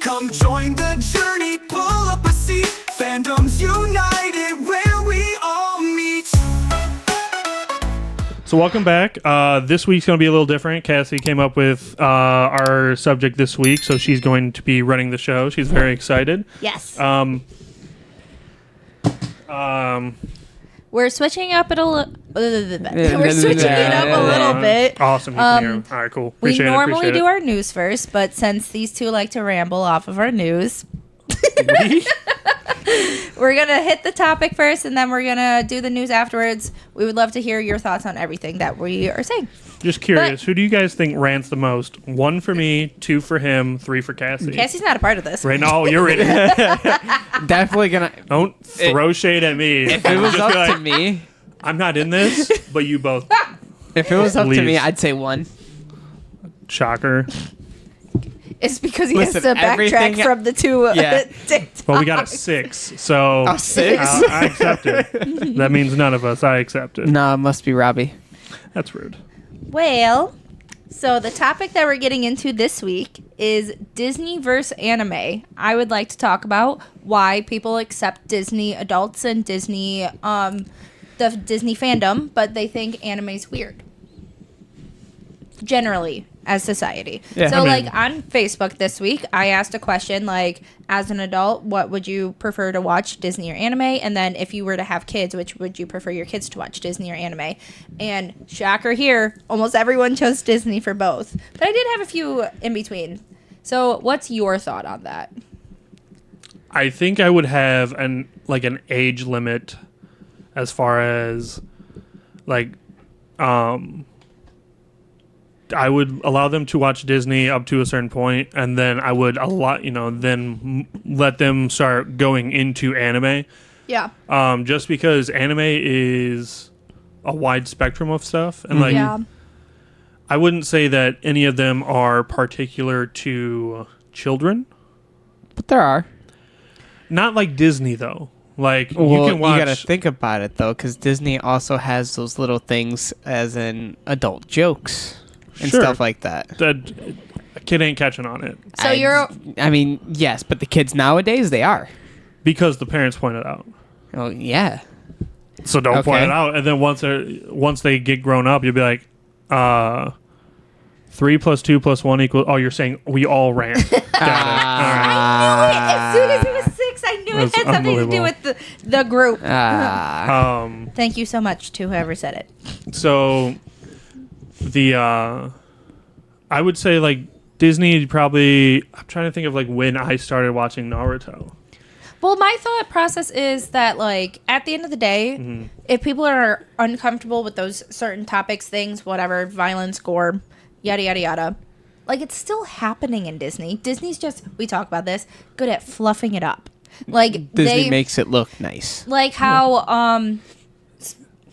Come join the journey, pull up a seat. Fandoms united, where we all meet. So welcome back. This week's going to be a little different. Cassie came up with our subject this week, so she's going to be running the show. She's very excited. Yes. We're switching up it a little. We're switching it up a little bit. Awesome. You can hear. All right, cool. We Appreciate normally it. do our news first, but since these two like to ramble off of our news, we're going to hit the topic first, and then we're going to do the news afterwards. We would love to hear your thoughts on everything that we are saying. Just curious, who do you guys think rants the most? 1 for me, 2 for him, 3 for Cassie. Cassie's not a part of this. Right now, you're in it. Definitely gonna. Don't throw shade at me. If it was Just up be like, to me, I'm not in this, but you both. if it was up to Please. me, I'd say 1. Shocker. It's because he Listen, has to backtrack everything- from the two Yeah. TikToks. Well, we got a 6, so A 6? I accept it. That means none of us. I accept it. No, it must be Robbie. That's rude. Well, so the topic that we're getting into this week is Disney versus anime. I would like to talk about why people accept Disney adults and Disney, the Disney fandom, but they think anime's weird. Generally, as society. Yeah, So, I mean- on Facebook this week, I asked a question like, as an adult, what would you prefer to watch, Disney or anime? And then if you were to have kids, which would you prefer your kids to watch, Disney or anime? And shocker here, almost everyone chose Disney for both. But I did have a few in between. So what's your thought on that? I think I would have an age limit as far as I would allow them to watch Disney up to a certain point, and then I would let them start going into anime. Yeah. Just because anime is a wide spectrum of stuff, and Yeah. I wouldn't say that any of them are particular to children. But there are. Not like Disney though. Like Well, you can watch. gotta think about it though, because Disney also has those little things as in adult jokes and Sure. stuff like that. That a kid ain't catching on it So you're... I mean, yes, but the kids nowadays they are. because the parents point it out. Oh yeah. So don't point Okay. it out, and then once they get grown up, you'll be like, 3 + 2 + 1 = Oh, you're saying we all ran. Got it. All right. I knew it! As soon as he was 6, I knew it That's had something to do unbelievable. with the group. Thank you so much to whoever said it. So I would say Disney probably. I'm trying to think of when I started watching Naruto. Well, my thought process is that, at the end of the day, if people are uncomfortable with those certain topics, things, whatever, violence, gore, yada, yada, yada, it's still happening in Disney. Disney's just, we talk about this, good at fluffing it up. Disney makes it look nice. Like how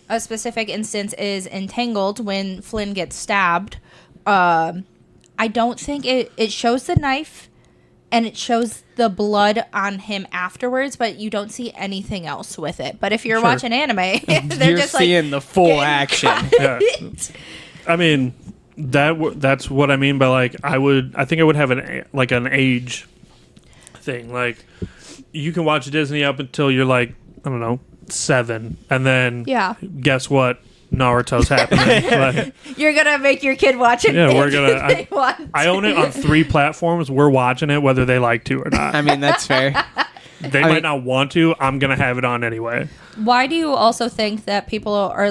a specific instance is Entangled when Flynn gets stabbed. I don't think it shows the knife. And it shows the blood on him afterwards, but you don't see anything else with it. But if you're Sure. watching anime, they're You're just seeing the full action. Yeah. I mean that's what I mean by I think I would have an age thing. You can watch Disney up until you're I don't know 7, and then Yeah. guess what? Naruto's happening. You're gonna make your kid watch it. Yeah, we're if gonna- they want I to. own it on 3 platforms. We're watching it whether they like to or not. I mean, that's fair. They might not want to. I'm gonna have it on anyway. Why do you also think that people are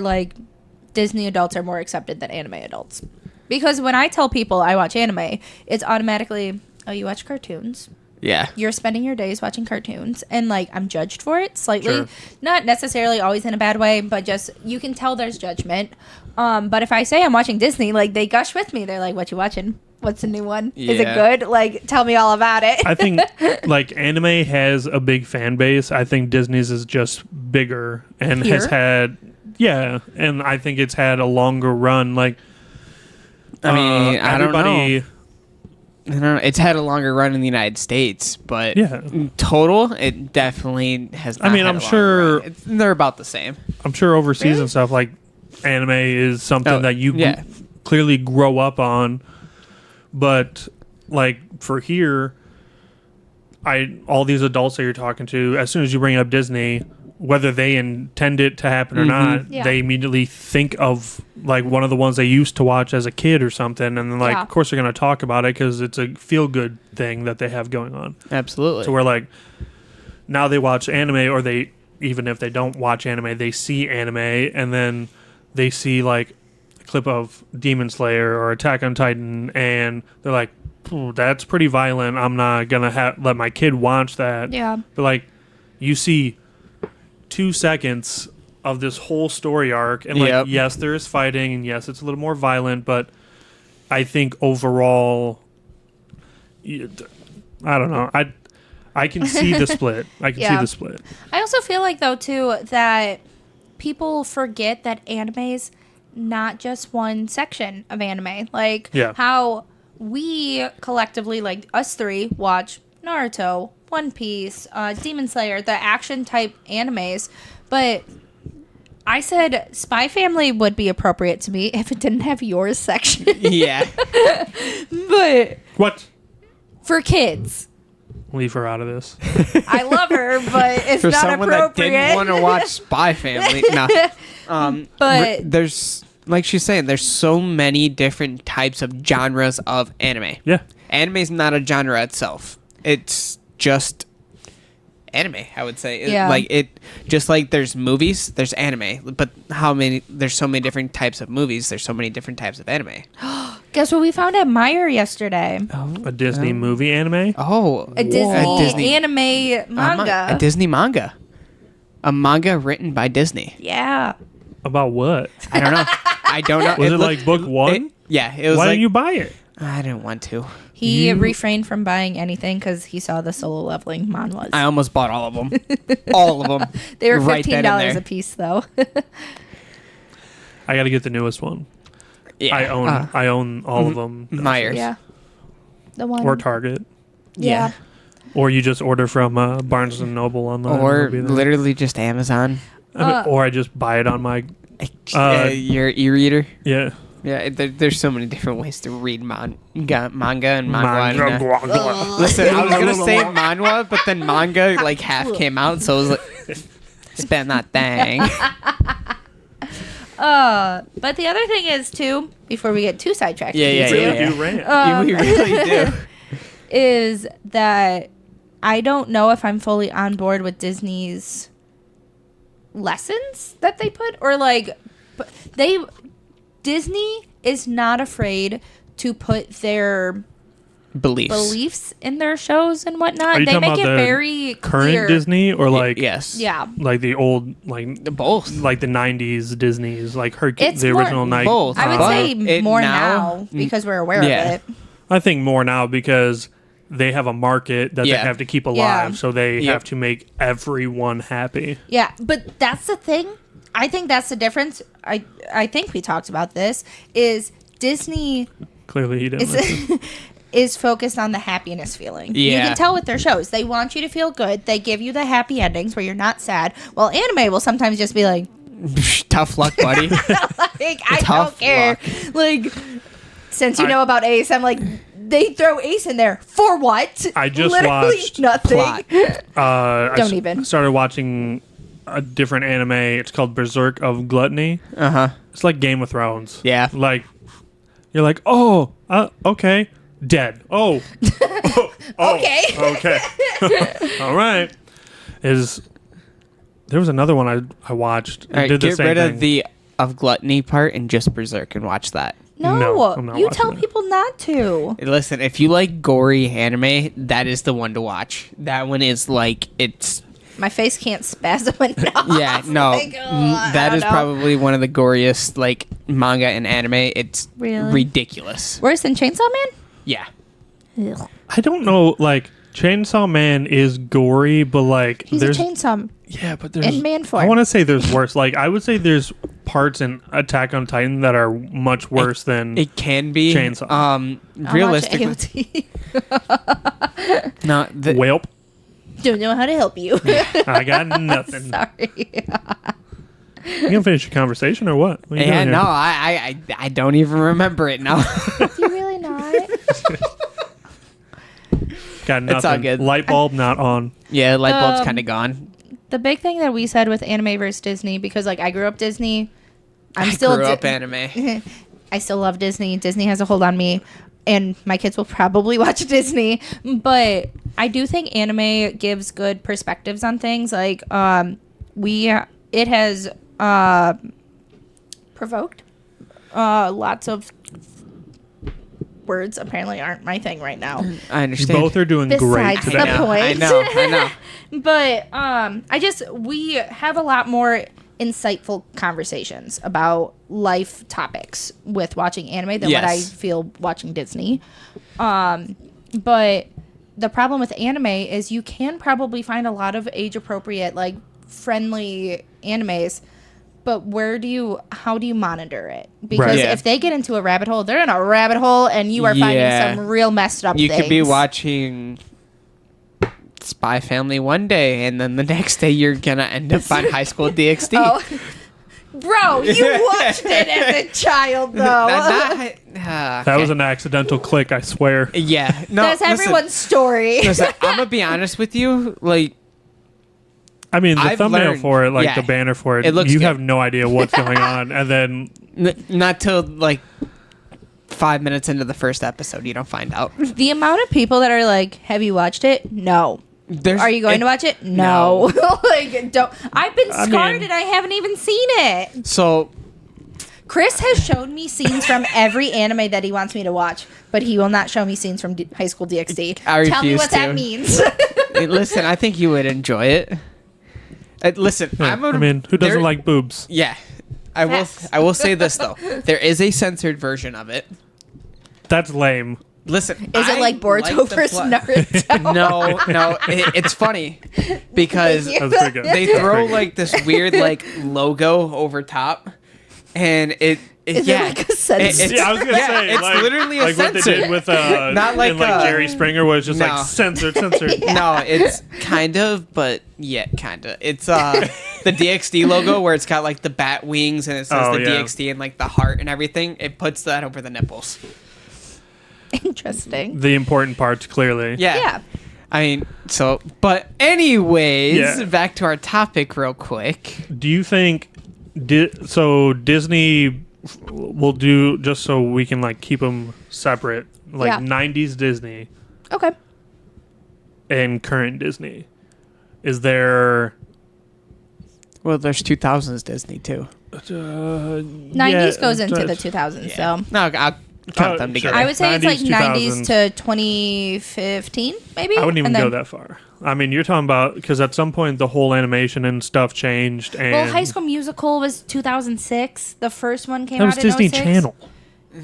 Disney adults are more accepted than anime adults? Because when I tell people I watch anime, it's automatically, oh, you watch cartoons. Yeah. You're spending your days watching cartoons, and I'm judged for it slightly. Sure. Not necessarily always in a bad way, but just you can tell there's judgment. But if I say I'm watching Disney, they gush with me. They're like, "What you watching? What's the new one? Is it Yeah. good? Tell me all about it." I think anime has a big fan base. I think Disney's is just bigger and has Here? had and I think it's had a longer run. I mean, I don't know. I don't know. It's had a longer run in the United States, but Yeah. in total, it definitely has not I mean, had I'm a long sure- run. They're about the same. I'm sure overseas and stuff anime is something Oh, that you yeah. clearly grow up on, but for here, all these adults that you're talking to, as soon as you bring up Disney, whether they intend it to happen or not, Yeah. they immediately think of like one of the ones they used to watch as a kid or something, and then like, Yeah. of course, they're going to talk about it because it's a feel good thing that they have going on. Absolutely. So we're like, now they watch anime, or they, even if they don't watch anime, they see anime, and then they see like a clip of Demon Slayer or Attack on Titan, and they're like, "Ooh, that's pretty violent. I'm not gonna let my kid watch that." Yeah. But like, you see 2 seconds of this whole story arc, and like, Yep. yes, there is fighting, and yes, it's a little more violent, but I think overall, I don't know. I can see the split. I can see Yeah. the split. I also feel like though too that people forget that anime's not just one section of anime. Like Yeah. how we collectively, like us three, watch Naruto, One Piece, Demon Slayer, the action type animes, but I said Spy Family would be appropriate to me if it didn't have yours section. Yeah. But What? for kids, Leave her out of this. I love her, but it's For not someone that appropriate. didn't want to watch Spy Family. No. But- there's, like she's saying, there's so many different types of genres of anime. Yeah. Anime is not a genre itself. It's just anime, I would say. Yeah. Like it, just like there's movies, there's anime. But there's so many different types of movies, there's so many different types of anime. Guess what we found at Meyer yesterday? A Disney movie anime? Oh. A Disney, anime manga. A Disney manga. A manga written by Disney. Yeah. About what? I don't know. I don't know. Was it looked- like book one? Yeah, it was Why like didn't you buy it? I didn't want to. He You- refrained from buying anything because he saw the solo leveling manhwas. I almost bought all of them. All of them. They were Right then and $15 there. a piece, though. I got to get the newest one. Yeah. I own all of them. Myers. Yeah. The one. Or Target. Yeah. Or you just order from Barnes and Noble online. Or It'll be there. literally just Amazon. Or I just buy it on my Your e-reader. yeah. Yeah, there's so many different ways to read manga and manhwa. Manga. Listen, I was gonna say manhwa, but then manga like half came out, so I was like, spend that thing. But the other thing is, too, before we get too sidetracked, Yeah, yeah, too, Really yeah. do rant. We really do. is that I don't know if I'm fully on board with Disney's lessons that they put, or like Disney is not afraid to put their beliefs in their shows and whatnot. Are you They talking make it about the very current clear. Disney or like Yes. Yeah. like the old like Both. like the 90s Disney's like It's the more- original night. both. I would But say it more now- now because we're aware Yeah. of it. I think more now because they have a market that Yeah. they have to keep alive, Yeah. so they Yep. have to make everyone happy. Yeah, but that's the thing. I think that's the difference. I think we talked about this. Is Disney Clearly, he didn't. listen. is focused on the happiness feeling. You Yeah. can tell with their shows. They want you to feel good. They give you the happy endings where you're not sad. Well, anime will sometimes just be like, Tough luck, buddy. like I don't Tough care. Like, since you know about Ace, I'm like, they throw Ace in there for what? I just Literally watched nothing. Plot. Don't even. Started watching a different anime. It's called Berserk of Gluttony. Uh-huh. It's like Game of Thrones. Yeah. Like, you're like, oh, okay. Dead. Oh. Okay. Okay. All right. There was another one I watched. It All right, did the get same rid thing. of the of gluttony part and just Berserk and watch that. No, No, I'm not you watching tell that. people not to. Listen, if you like gory anime, that is the one to watch. That one is like it's My face can't spasm enough. yeah, no. Like, I that don't is know. probably one of the goriest like manga and anime. It's Really? ridiculous. Worse than Chainsaw Yeah. Man? Ugh. I don't know. Like, Chainsaw Man is gory, but like, He's there's a chainsaw. yeah, but there's in man form. I want to say there's worse. Like, I would say there's parts in Attack on Titan that are much worse than It can be Chainsaw. realistically. AOT. No, the, Welp. Don't know how to help you. I got nothing. Sorry. You gonna finish your conversation or what? What are you yeah, doing no, here? I don't even remember it now. You really not? Got nothing. It's all good. Light bulb not on. Yeah, light bulb's kind of gone. The big thing that we said with anime versus Disney, because like I grew up Disney, I grew up anime. I still love Disney. Disney has a hold on me, and my kids will probably watch Disney. But I do think anime gives good perspectives on things. Like it has provoked lots of words. Apparently, aren't my thing right now. I You understand. both are doing great Besides today. the point. I know. But we have a lot more insightful conversations about life topics with watching anime than what I Yes. feel watching Disney. But the problem with anime is you can probably find a lot of age appropriate, like friendly animes. But how do you monitor it? Because Right. Yeah. if they get into a rabbit hole, they're in a rabbit hole, and you are finding Yeah. some real messed up You things. could be watching Spy Family one day, and then the next day you're gonna end up on High School DxD. Oh. Bro, you watched it as a child, though. That was an accidental click, I swear. Yeah. No, That's everyone's story. Listen, I'm gonna be honest with you. Like, I mean, the I've thumbnail learned- for it, like yeah. the banner for it, It looks you good. have no idea what's going on. And then, not till like 5 minutes into the first episode, you don't find out. The amount of people that are like, "Have you watched it?" No. Are you going to watch it? No. Like, don't. I've been I scarred mean- and I haven't even seen it. So Chris has shown me scenes from every anime that he wants me to watch, but he will not show me scenes from High School DxD. I Tell me refuse what that to. means. listen, I think you would enjoy it. Listen, I mean, who doesn't like boobs? Yeah, I will. Facts. I will say this though: there is a censored version of it. That's lame. Listen, Is it like Boruto the versus plot. Naruto? No, it's funny because Thank you. That's pretty good. they That's throw pretty good. like this weird like logo over top, and Is it yeah, like a censor? Yeah, I was gonna yeah, say it's like, literally a like what they censor. did with Not like, in, like Jerry Springer was just no. like censored. No, it's kind of, but yeah, kind of. It's the DxD logo where it's got like the bat wings and it says Oh, the yeah. DxD and like the heart and everything. It puts that over the nipples. Interesting. The important parts, clearly. Yeah. Yeah. I mean, so, but anyways, Yeah. back to our topic real quick. Do you think Disney will do, just so we can like keep them separate, like Yeah. 90s Disney Okay. and current Disney? Is there Well, there's 2000s Disney too. 90s goes into the 2000s, so. No, I'll count them sure. together. I would say it's like 90s, 90s to 2015, maybe. I wouldn't even And then- go that far. I mean, you're talking about, because at some point the whole animation and stuff changed, and Well, High School Musical was 2006. The first one came that was out in Disney 06. Channel.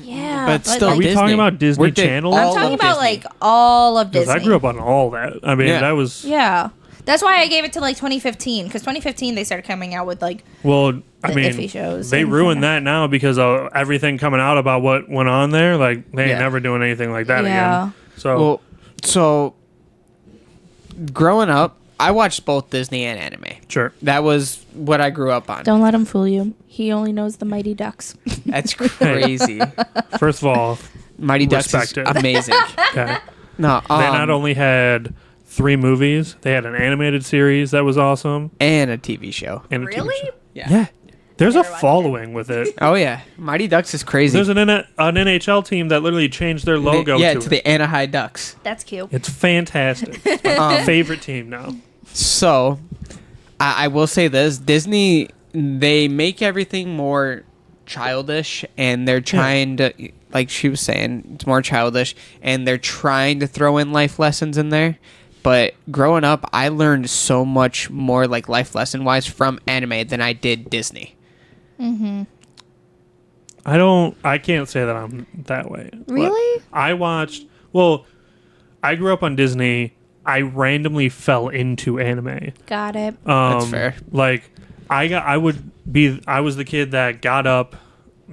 Yeah, But still, Are we Disney. talking about Disney We're di- Channel? I'm all talking of about Disney. like all of Because Disney. I grew up on all that. I mean, Yeah. that was Yeah, that's why I gave it to like 2015, because 2015 they started coming out with like well. I the mean, iffy shows they and ruined whatnot. that now because of everything coming out about what went on there. Like they ain't Yeah. never doing anything like that Yeah. again. So Well, so growing up, I watched both Disney and anime. sure. That was what I grew up on. Don't let him fool you. He only knows the Mighty Ducks. That's crazy. First of all, Mighty Ducks is Respect it. amazing. okay. No, They not only had 3 movies, they had an animated series that was awesome and a TV show. and a TV Really? show. Yeah. Yeah. There's a Never watched following with it. Oh yeah, Mighty Ducks is crazy. There's an NHL team that literally changed their logo yeah, to to it. the Anaheim Ducks. That's cute. It's fantastic. My favorite team now. So, I will say this: Disney, they make everything more childish, and they're trying to, like she was saying, it's more childish, and they're trying to throw in life lessons in there. But growing up, I learned so much more, like life lesson wise, from anime than I did Disney. I can't say that I'm that way. Really? I watched, I grew up on Disney. I randomly fell into anime. Got it. That's fair. Like I was the kid that got up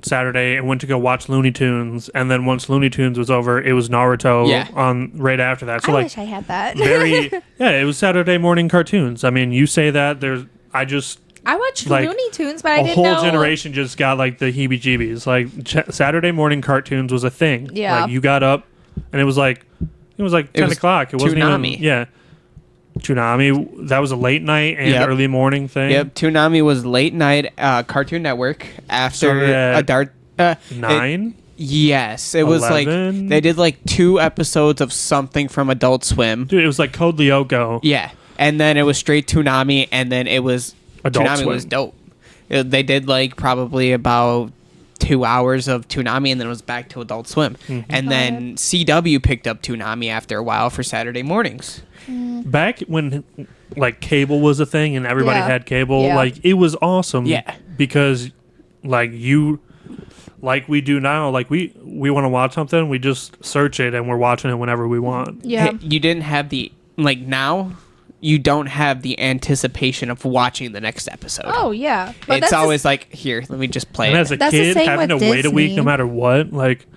Saturday and went to go watch Looney Tunes, and then once Looney Tunes was over, it was Naruto Yeah. on right after that. So I like wish I had that. it was Saturday morning cartoons. I mean, you say that I watched like, Looney Tunes, but I a didn't whole know. generation just got like the heebie-jeebies. Like Saturday morning cartoons was a thing. Yeah. Like you got up, and it was like It was like 10 was o'clock. It wasn't Toonami. even. Yeah. Toonami. That was a late night and Yep. early morning thing. Yep, Toonami was late night Cartoon Network after Started at a dark 9? Yes, it was like 11? they did like 2 episodes of something from Adult Swim. Dude, it was like Code Lyoko. Yeah, and then it was straight Toonami, and then it was Adult Toonami Swim. was dope. They did like probably about 2 hours of Toonami, and then it was back to Adult Swim. Mm-hmm. And then CW picked up Toonami after a while for Saturday mornings. Back when like cable was a thing and everybody Yeah. had cable, Yeah. like it was awesome. Yeah. Because like we do now, like we want to watch something, we just search it and we're watching it whenever we want. Yeah. You didn't have the like now. You don't have the anticipation of watching the next episode. Oh yeah. But It's that's always like, here, let me just play And it. as a That's the kid, same having to with wait a week Disney. no matter what, like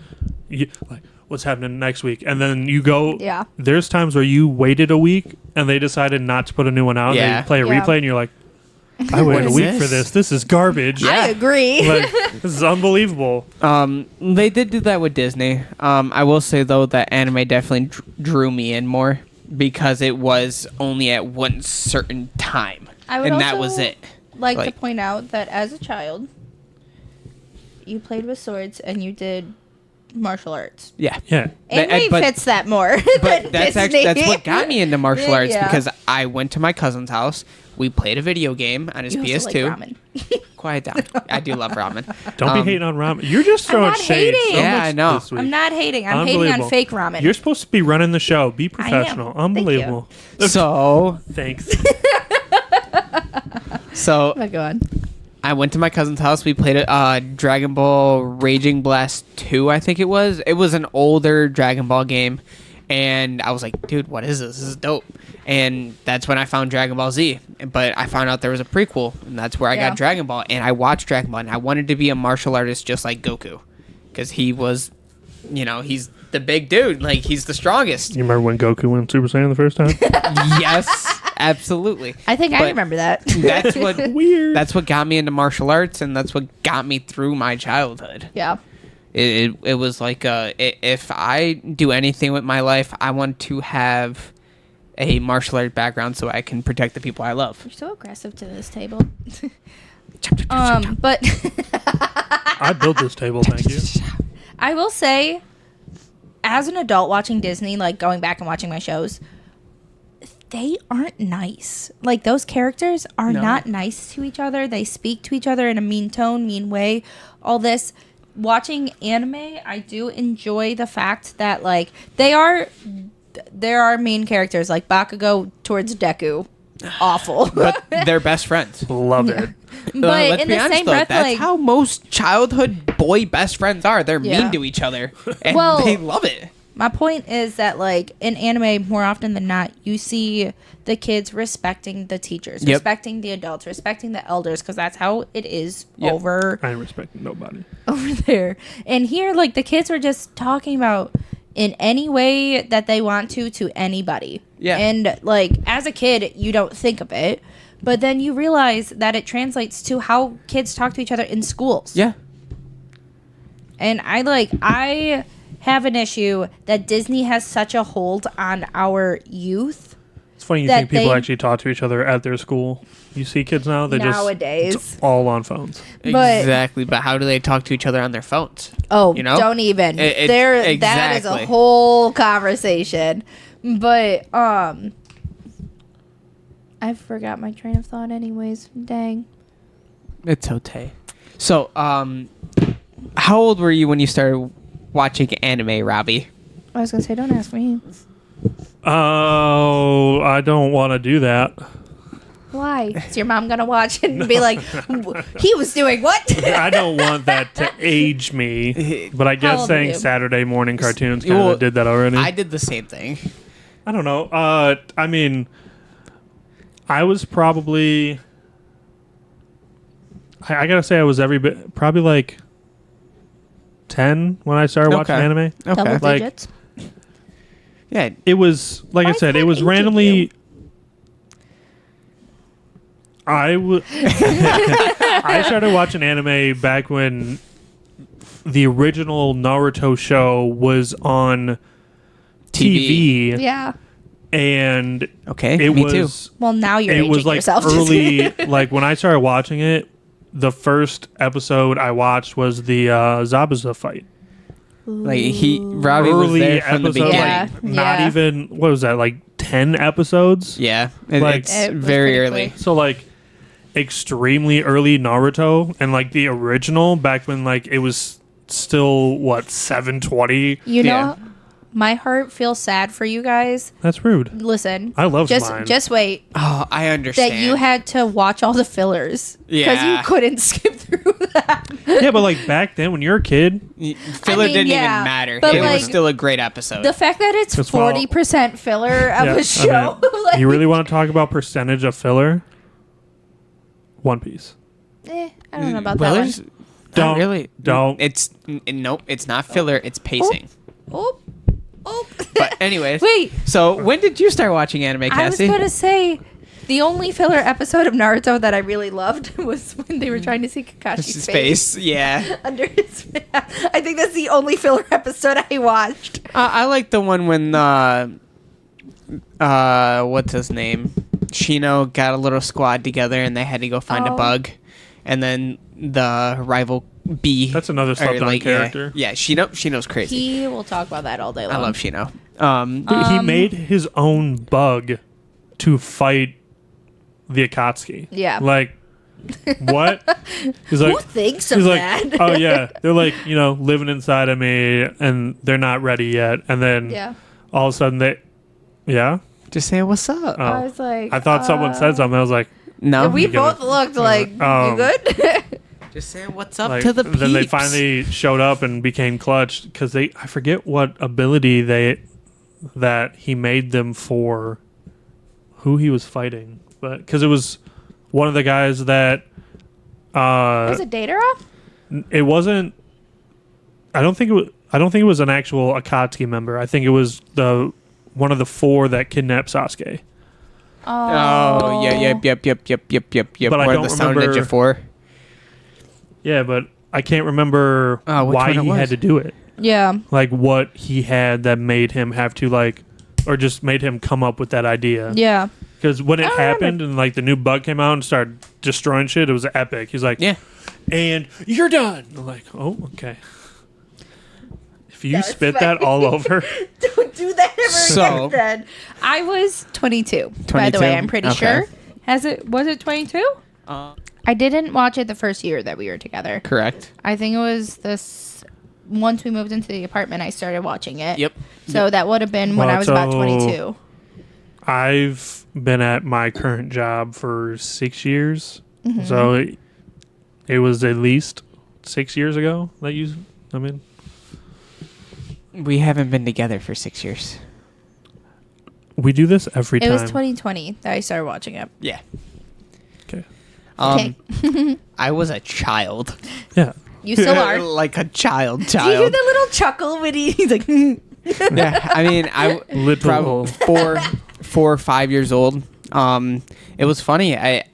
what's happening next week, and then you go. Yeah. There's times where you waited a week and they decided not to put a new one out. Yeah. They play a Yeah. replay and you're like, I waited a is week this? for this. This is garbage. I agree. Like, this is unbelievable. They did do that with Disney. I will say though that anime definitely drew me in more because it was only at one certain time, I would and that also was it. like to Like- point out that as a child, you played with swords and you did martial arts. Yeah, Yeah. Anime but- fits that more. but than that's Disney. actually that's what got me into martial arts Yeah. because I went to my cousin's house. We played a video game on his You also PS2. like ramen. Quiet down. I do love ramen. Don't be hating on ramen. You're just throwing not shade. hating. So Yeah, much I know. this week. I'm not hating. I'm hating on Unbelievable. fake ramen. You're supposed to be running the show. Be I am. professional. Thank you. Unbelievable. So Thanks. so Oh my god. I went to my cousin's house. We played Dragon Ball Raging Blast 2, I think it was. It was an older Dragon Ball game. And I was like, dude, what is this? This is dope. And that's when I found Dragon Ball Z. But I found out there was a prequel. And that's where I Yeah. got Dragon Ball. And I watched Dragon Ball. And I wanted to be a martial artist just like Goku. Because he was, he's the big dude. Like, he's the strongest. You remember when Goku went Super Saiyan the first time? Yes, absolutely. I think I But remember that. That's what Weird. That's what got me into martial arts, and that's what got me through my childhood. Yeah. It was like if I do anything with my life, I want to have a martial art background so I can protect the people I love. You're so aggressive to this table. But I built this table, thank you. I will say, as an adult watching Disney, like going back and watching my shows, they aren't nice. Like those characters are No. not nice to each other. They speak to each other in a mean tone, mean way. All this. Watching anime, I do enjoy the fact that like there are main characters like Bakugo towards Deku. Awful. But they're best friends. Love it. But Let's in be the honest, same though, breath, that's like how most childhood boy best friends are. They're Yeah. mean to each other, and Well- they love it. my point is that like in anime, more often than not, you see the kids respecting the teachers, Yep. respecting the adults, respecting the elders, because that's how it is Yep. over I ain't respecting nobody. there. And here, like the kids are just talking about in any way that they want to anybody. Yeah. And like as a kid, you don't think of it, but then you realize that it translates to how kids talk to each other in schools. Yeah. And I have an issue that Disney has such a hold on our youth It's funny you That think people they- actually talk to each other at their school. You see kids now, they nowadays. just it's all on phones. But- Exactly. But how do they talk to each other on their phones? Oh, You know? don't even. It- That is exactly. a whole conversation. But I forgot my train of thought anyways. Dang. It's okay. So, how old were you when you started watching anime, Robbie? I was going to say don't ask me. Oh, I don't want to do that. Why? Is your mom going to watch it and be like, he was doing what? I don't want that to age me. But I How guess old are saying you? Saturday morning cartoons kind Well, of did that already. I did the same thing. I don't know. I mean, I was probably. I gotta say, I was every bit probably like 10 when I started watching Okay. anime. Double Okay. Like- digits. Yeah. It was like Why I is said, that it was aging randomly. you? I started watching anime back when the original Naruto show was on TV. Yeah. And Okay, it me was too. Well, now you're it was aging like yourself. early. Like when I started watching it, the first episode I watched was the Zabuza fight. Like Robbie was Early there from the episode, beginning. Yeah. like not even what was that, like 10 episodes? Yeah, Like- it's It was very pretty early. quick. So like extremely early Naruto and like the original back when like it was still what 720. You know, Yeah. my heart feels sad for you guys. That's rude. Listen, I love just mine. just wait Oh, I understand. that you had to watch all the fillers because Yeah. you couldn't skip through that. Yeah, but like back then when you're a kid, Filler I mean, didn't yeah, even matter. but, It like, was still a great episode. The fact that it's Just follow- 40% filler of yeah, a show. I mean, like, you really want to talk about percentage of filler? One Piece. I don't know about well, that there's one. Don't- not really. don't. It's nope. It's not filler. It's pacing. Oh, oh. But anyways, Wait. So when did you start watching anime, I was Cassie? going to say the only filler episode of Naruto that I really loved was when they were trying to see Kakashi's His face. face. Yeah. Under his I think that's the only filler episode I watched. I like the one when what's his name? Shino got a little squad together and they had to go find a Oh. bug, and then the rival B. That's another or, slept-on character. Yeah, Shino's crazy. He will talk about that all day long. I love Shino. Dude, he made his own bug to fight the Akatsuki. Yeah. Like, what? He's like, Who thinks of he's like, that? oh yeah, they're like, living inside of me, and they're not ready yet. And then Yeah. all of a sudden yeah. Just saying what's up. Oh. I was like, I thought someone said something. I was like, No, we You gonna- both looked like, you good? just saying what's up like to the peeps. then they finally showed up and became clutch because I forget what ability that he made them for who he was fighting, but because it was one of the guys that Was it Datara? it wasn't. I don't think it was an actual Akatsuki member. I think it was one of the four that kidnapped Sasuke. Oh yeah, yep. But I Or don't the Sound remember- Ninja 4. Yeah, but I can't remember Oh, which why one it he was? had to do it. Yeah. Like what he had that made him have to or just made him come up with that idea. Yeah. Because when it don't happened and like the new bug came out and started destroying shit, it was epic. He's like, Yeah. and you're done. I'm like, oh, okay. If you That's spit that funny. all over, Don't do that ever So- again. Then. I was 22, by the 22? way. I'm pretty Okay. sure. Was it 22? Uh, I didn't watch it the first year that we were together. correct. I think it was once we moved into the apartment, I started watching it. Yep. So that would have been when Well, I was about so- 22. I've been at my current job for 6 years. Mm-hmm. So it was at least 6 years ago We haven't been together for 6 years. we do this every It time. was 2020 that I started watching it. Yeah. Okay. I was a child. Yeah. You still are. Like a child. Do you hear Child. the little chuckle when he's like, Yeah. I mean, I Little. probably 4 or 5 years old. It was funny. I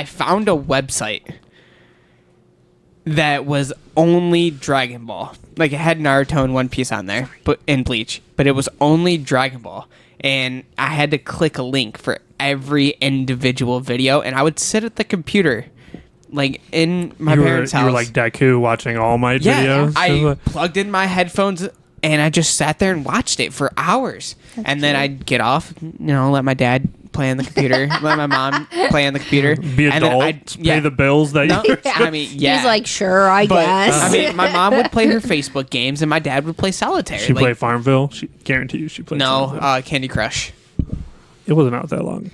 found a website that was only Dragon Ball. Like it had Naruto and One Piece on there, but in Bleach, but it was only Dragon Ball. And I had to click a link for every individual video, and I would sit at the computer, like in my parents' house. You were like Deku watching All Might videos. I plugged in my headphones and I just sat there and watched it for hours. And then I'd get off, let my dad play on the computer, let my mom play on the computer. Be and then adult, pay the bills that No, you. I mean, yeah. he's like, sure, I but, guess. I mean, my mom would play her Facebook games and my dad would play solitaire. She Like, played Farmville. She guarantee you she played. no, Farmville. Candy Crush. It wasn't out that long.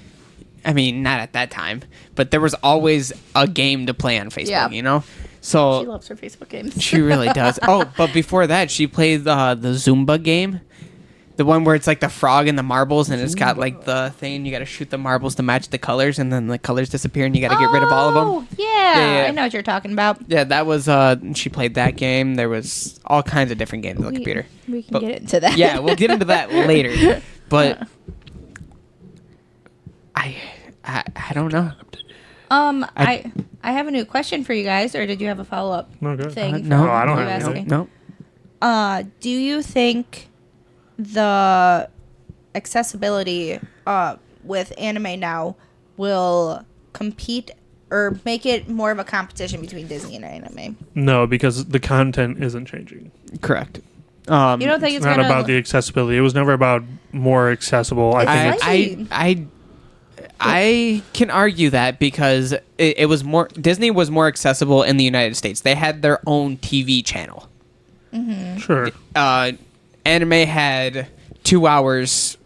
I mean, not at that time, but there was always a game to play on Facebook, Yeah. So She loves her Facebook games. she really does. Oh, but before that, she played the Zumba game. The one where it's like the frog and the marbles, and it's got like the thing. You got to shoot the marbles to match the colors, and then the colors disappear, and you got to get rid of all of them. Oh, yeah. Yeah. I know what you're talking about. Yeah, that was. She played that game. There was all kinds of different games on the computer. We can But- get into that. Yeah, we'll get into that later. But I don't know. I have a new question for you guys, or did you have a follow up No good. thing? No, I don't you have asked any. me? No. Do you think the accessibility with anime now will compete or make it more of a competition between Disney and anime? No, because the content isn't changing. Correct. You don't think It's it's not gonna about the accessibility. It was never about more accessible. I think I can argue that because it was more Disney was more accessible in the United States. They had their own TV channel. sure. Anime had 2 hours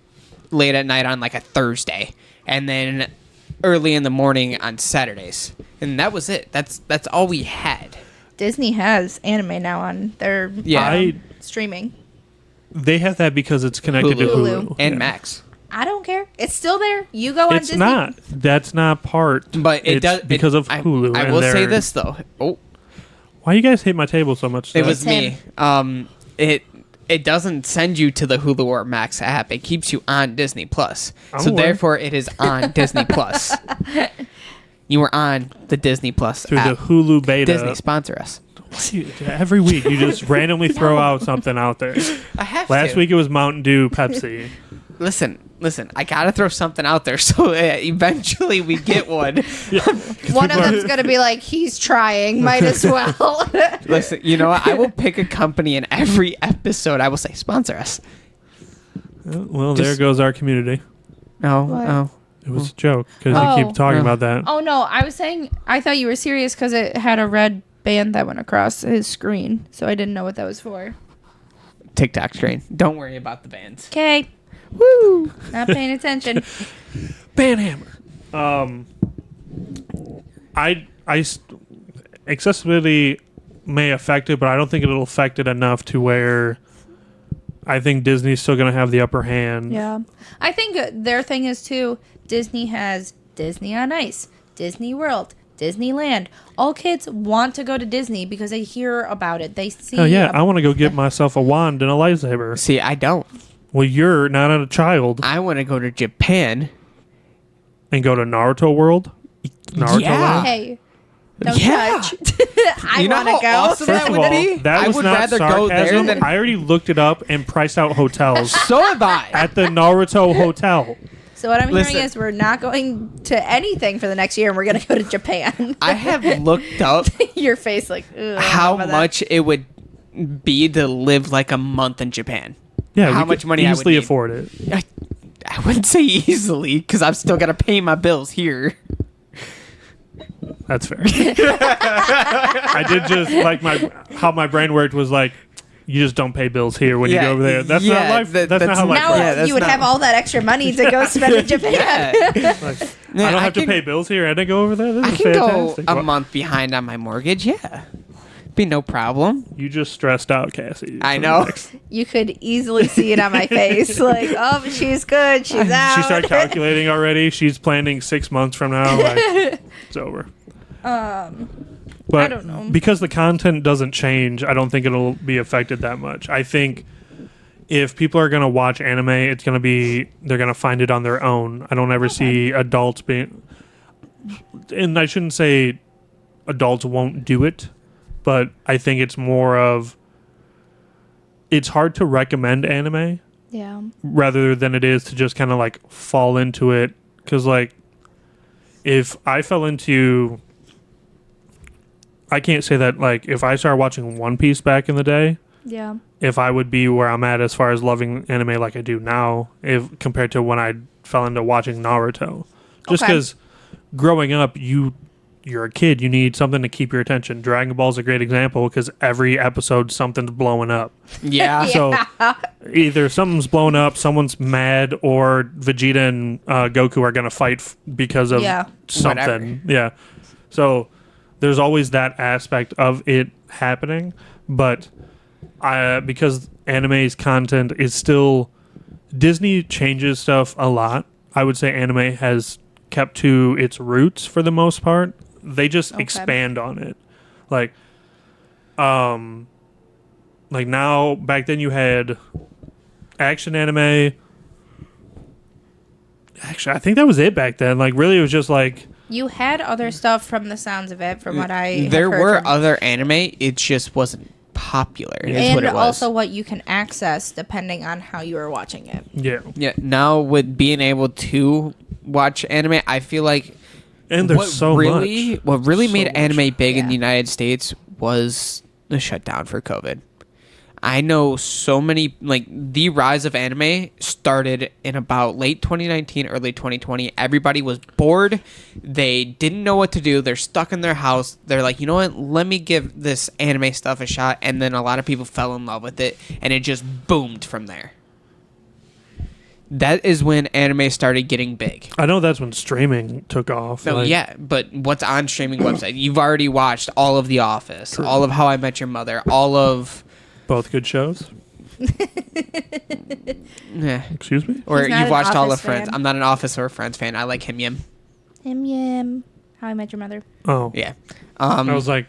late at night on like a Thursday, and then early in the morning on Saturdays, and that was it. That's all we had. Disney has anime now on their streaming. They have that because it's connected to Hulu and Yeah. Max. I don't care. It's still there. You go on It's Disney. not. That's not part. But it It's does because of Hulu. I and will say their- this though. Oh, Why you guys hit my table so much? it today? was Tim. me. It doesn't send you to the Hulu or Max app. It keeps you on Disney Plus. I'm So aware. therefore, it is on Disney Plus. You were on the Disney Plus through app. the Hulu beta. Disney sponsor us. Every week you just randomly throw out something out there. I have Last to. week it was Mountain Dew, Pepsi. Listen. I gotta throw something out there so eventually we get one. One of them's gonna be like, he's trying. Might as well. Listen, you know what? I will pick a company in every episode. I will say sponsor us. Well, Just- there goes our community. What? Oh. It was a joke because Oh. you keep talking Oh. about that. Oh no, I was saying I thought you were serious because it had a red band that went across his screen, so I didn't know what that was for. TikTok screen. Don't worry about the bands. Okay. Woo! Not paying attention. Banhammer. Accessibility may affect it, but I don't think it'll affect it enough to where I think Disney's still going to have the upper hand. Yeah. I think their thing is too, Disney has Disney on Ice, Disney World, Disneyland. All kids want to go to Disney because they hear about it. They see. Oh yeah, I want to go get myself a wand and a lightsaber. See, I don't. Well, you're not a child. I want to go to Japan. And go to Naruto World. Naruto Yeah. Land? Hey, don't Yeah. touch. I You know want to how go. awesome First that of would all, be? that I was would not rather go there sarcasm. than- I already looked it up and priced out hotels So have I. at the Naruto Hotel. So what I'm Listen. hearing is we're not going to anything for the next year, and we're going to go to Japan. I have looked up Your face like, ugh, I don't know how about that. much it would be to live like a month in Japan. Yeah, How we much could money I would easily need. afford it. I wouldn't say easily because I've still got to pay my bills here. That's fair. I did just like how my brain worked was like, you just don't pay bills here when you Yeah, go over there. That's yeah, not life. That's not that's how life Now works. Yeah, that's you would not- have all that extra money to go spend in Japan. Yeah. Like, Yeah, I don't have to can- pay bills here and I go over there. This I is can go fantastic. a Well, month behind on my mortgage. Yeah. Be no problem. You just stressed out, Cassie. I know. You could easily see it on my face. Like, oh, she's good. She's out. She started calculating already. She's planning 6 months from now. Like, it's over. But I don't know. because the content doesn't change, I don't think it'll be affected that much. I think if people are going to watch anime, it's going to be, they're going to find it on their own. I don't ever see adults being, and I shouldn't say adults won't do it, but I think it's more of, it's hard to recommend anime Yeah. rather than it is to just kind of like fall into it. Because like, if I fell into, I can't say that like if I started watching One Piece back in the day, Yeah. if I would be where I'm at as far as loving anime like I do now, if compared to when I fell into watching Naruto, just Okay. because growing up you're a kid, you need something to keep your attention. Dragon Ball's a great example because every episode something's blowing up. Yeah. So either something's blown up, someone's mad, or Vegeta and Goku are going to fight because of Yeah. something. Yeah. So there's always that aspect of it happening. But because anime's content is still... Disney changes stuff a lot. I would say anime has kept to its roots for the most part. They just expand on it. Like now, back then you had action anime. Actually, I think that was it back then. Like, really, it was just like... You had other stuff from the sounds of it, from what I There have heard were from- other anime. It just wasn't popular. Is And what it was. also what you can access depending on how you are watching it. Yeah. Yeah, now with being able to watch anime, I feel like And there's so much. what really So made much. anime big in Yeah. the United States was the shutdown for COVID. I know so many, like, the rise of anime started in about late 2019, early 2020. Everybody was bored. They didn't know what to do. They're stuck in their house. They're like, you know what? Let me give this anime stuff a shot. And then a lot of people fell in love with it, and it just boomed from there. That is when anime started getting big. I know that's when streaming took off. No, like, yeah, but what's on streaming website? You've already watched all of The Office, all of How I Met Your Mother, all of... Both good shows. Yeah. Excuse me? Or He's not you've an watched all Office of Friends. fan. I'm not an Office or Friends fan. I like Him Yim. Yim. How I Met Your Mother. Oh. Yeah. I was like,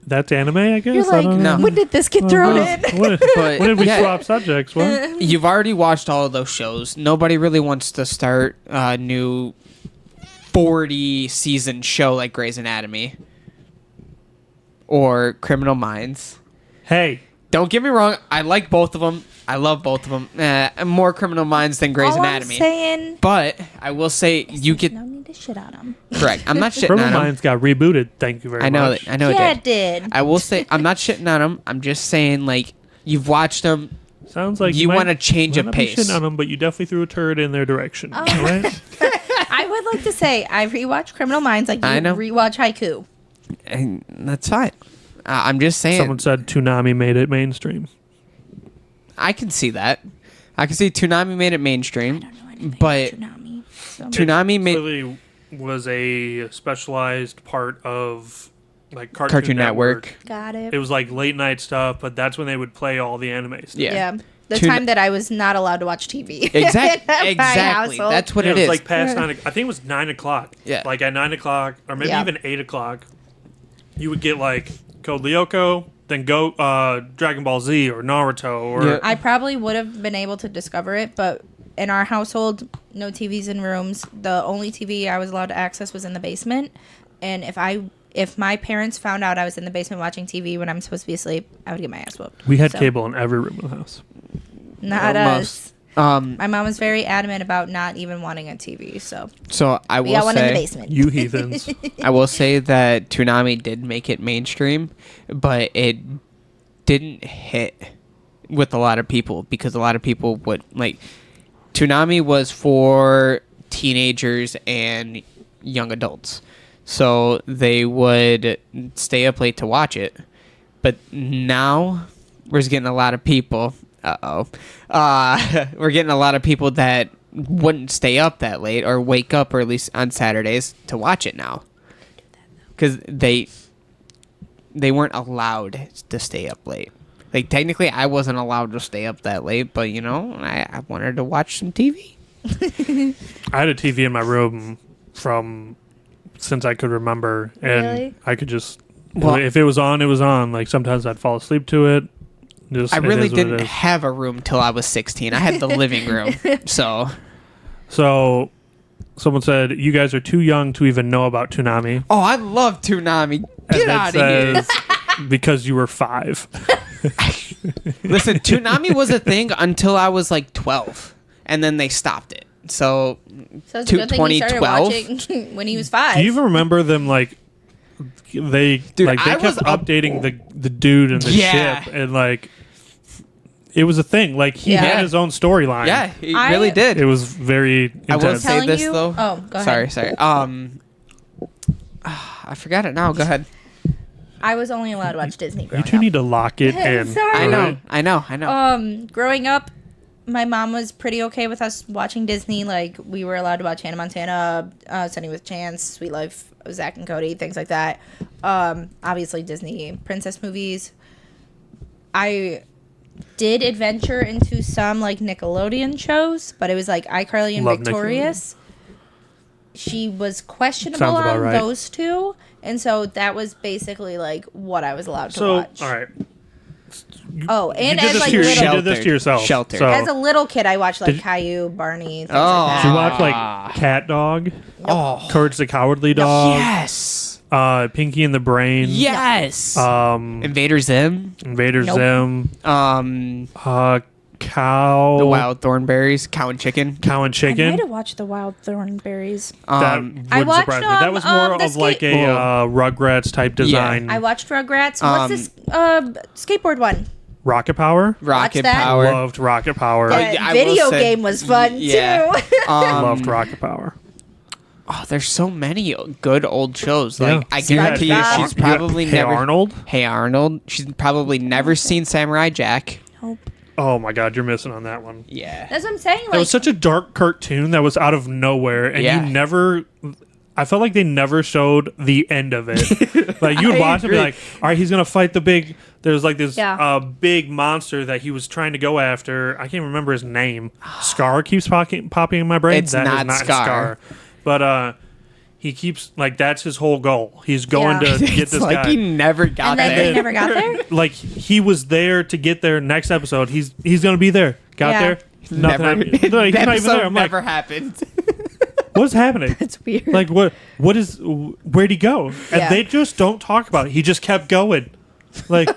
that's anime, I guess? You're I like, don't know. No. when did this get thrown in? When, But, when did we yeah. swap subjects? What? You've already watched all of those shows. Nobody really wants to start a new 40-season show like Grey's Anatomy or Criminal Minds. Hey. Don't get me wrong. I like both of them. I love both of them. More Criminal Minds than Grey's All Anatomy. I'm saying, But I will say you there's get no need to shit on them. correct. I'm not shitting Criminal on them. Minds got rebooted. Thank you very I know much. that. I know Yeah, it it did. did. I will say I'm not shitting on them. I'm just saying like you've watched them. Sounds like You might- wanna change might a not be pace. shitting on them, but you definitely threw a turd in their direction. Oh. All right? I would like to say I rewatch Criminal Minds like you I know. rewatch Haiku. And that's fine. I'm just saying. Someone said Toonami made it mainstream. I can see that. I can see Toonami made it mainstream, I don't know anything but about Toonami. So. Toonami made Clearly was a specialized part of like Cartoon Network. Got it. It was like late night stuff, but that's when they would play all the anime stuff. Yeah. Yeah. The Toon- time that I was not allowed to watch TV. Exactly. In my Exactly. household. That's what Yeah, it it was is. like past 9 I think it was 9 o'clock. Yeah. Like at 9 o'clock, or maybe Yeah. even 8 o'clock, you would get like Code Lyoko, then go Dragon Ball Z or Naruto or Yeah. I probably would have been able to discover it, but in our household, no TVs in rooms. The only TV I was allowed to access was in the basement. And if my parents found out I was in the basement watching TV when I'm supposed to be asleep, I would get my ass whooped. we had So, cable in every room of the house. Not Most. us. My mom was very adamant about not even wanting a TV, so So I we will got one in the say, basement. You heathens. I will say that Toonami did make it mainstream, but it didn't hit with a lot of people because a lot of people would like Toonami was for teenagers and young adults. So they would stay up late to watch it. But now we're just getting a lot of people. We're getting a lot of people that wouldn't stay up that late or wake up or at least on Saturdays to watch it now. Because they weren't allowed to stay up late. Like, technically, I wasn't allowed to stay up that late, but, you know, I wanted to watch some TV. I had a TV in my room from since I could remember, and Really? I could just Well- if it was on, it was on. Like sometimes I'd fall asleep to it. Just, I it really is what it didn't is. have a room till I was 16. I had the living room. So, So, someone said you guys are too young to even know about Toonami. oh, I love Toonami. Get And out that of here. says because you were 5. Listen, Toonami was a thing until I was like 12, and then they stopped it. So, So it's a good thing he started 2012? watching when he was 5. Do you even remember them like they Dude, I kept was up- updating the dude and the Yeah. ship, and like it was a thing. Like he Yeah. had his own storyline. yeah, he I- really did. It was very I will intense. say Telling this you- though. Oh, go ahead. Sorry. I forgot it now. Go ahead. I was only allowed to watch Disney You growing two up. need to lock it in. Sorry. I alright? know. Growing up, my mom was pretty okay with us watching Disney. Like, we were allowed to watch Hannah Montana, Sunny with Chance, Sweet Life of Zach and Cody, things like that. Obviously, Disney princess movies. I did adventure into some, like, Nickelodeon shows, but it was, like, iCarly and Love Victorious. She was questionable Sounds about on right. those two, and so that was basically, like, what I was allowed to So, watch. all right. Oh, and you did as, this like, to your- little... you did this to yourself. Sheltered. So, As a little kid, I watched like Did- Caillou, Barney, things Oh. like did you that. watch like Cat Dog, Oh, Courage the Cowardly Dog? yes. Pinky and the Brain. Yes. Um, Invader Zim. Invader Nope. Zim. Cow. The Wild Thornberries. Cow and Chicken. Cow and I Chicken. might have watched the Wild Thornberries. That Um, would I watched, surprise me. That was more the of like a Well, Rugrats type design. I watched Rugrats. What's this skateboard one? Rocket Power. Rocket that. Power. Loved Rocket Power. That yeah, I will video say- game was fun Yeah. too. Loved Rocket Power. Oh, there's so many good old shows. Like Yeah. I You had- guarantee you, SpongeBob. she's probably Hey never. Arnold. Hey Arnold. She's probably never seen Samurai Jack. Nope. Oh my God, you're missing on that one. Yeah. That's what I'm saying. That Like, was such a dark cartoon that was out of nowhere, and Yeah. you never. I felt like they never showed the end of it. Like you would I watch and be agree. like, "All right, he's gonna fight the big." There's like this Yeah. big monster that he was trying to go after. I can't remember his name. Scar keeps popping in my brain. It's That is not Scar. But he keeps like that's his whole goal. He's going Yeah. to get It's this like guy. he never got and then there. they never got there. Like he was there to get there. Next episode, he's gonna be there. Got Yeah. there. Nothing. Never. happened. No, he's the not even there. episode I'm like, never happened. what's happening? It's weird. Like what is where'd he go? And Yeah. they just don't talk about it. He just kept going. Like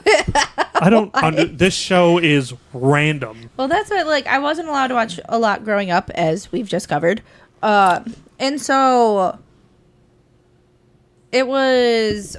I don't this show is random. Well, that's what, like, I wasn't allowed to watch a lot growing up, as we've just covered. And so it was,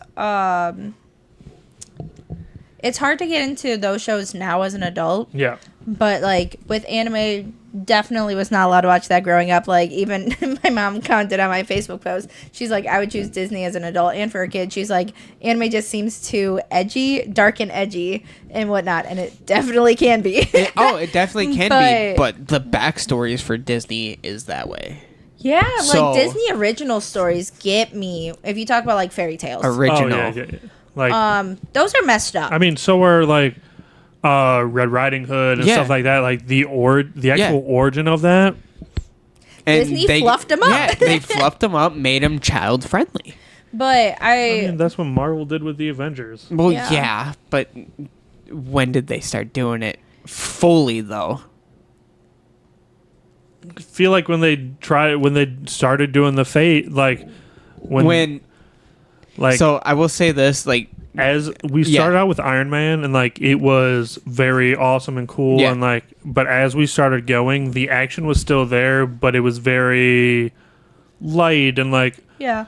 it's hard to get into those shows now as an adult, Yeah. but, like, with anime, definitely was not allowed to watch that growing up. Like, even my mom commented on my Facebook post. She's like, I would choose Disney as an adult and for a kid. She's like, anime just seems too edgy, dark and edgy and whatnot. And it definitely can be. It definitely can be. But- But the backstories for Disney is that way. Yeah, So- like Disney original stories get me. If you talk about like fairy tales, Original. Oh, yeah. Like those are messed up. I mean, so are like Red Riding Hood and Yeah. stuff like that. Like the actual Yeah. origin of that. And Disney fluffed 'em up. Yeah, they fluffed them up, made them child friendly. but I mean, that's what Marvel did with the Avengers. Well, Yeah. yeah, but when did they start doing it fully though? I feel like when they started doing the Fate, like when like So I will say this, like as we started out with Iron Man and like it was very awesome and cool Yeah. and like but as we started going the action was still there but it was very light and like yeah,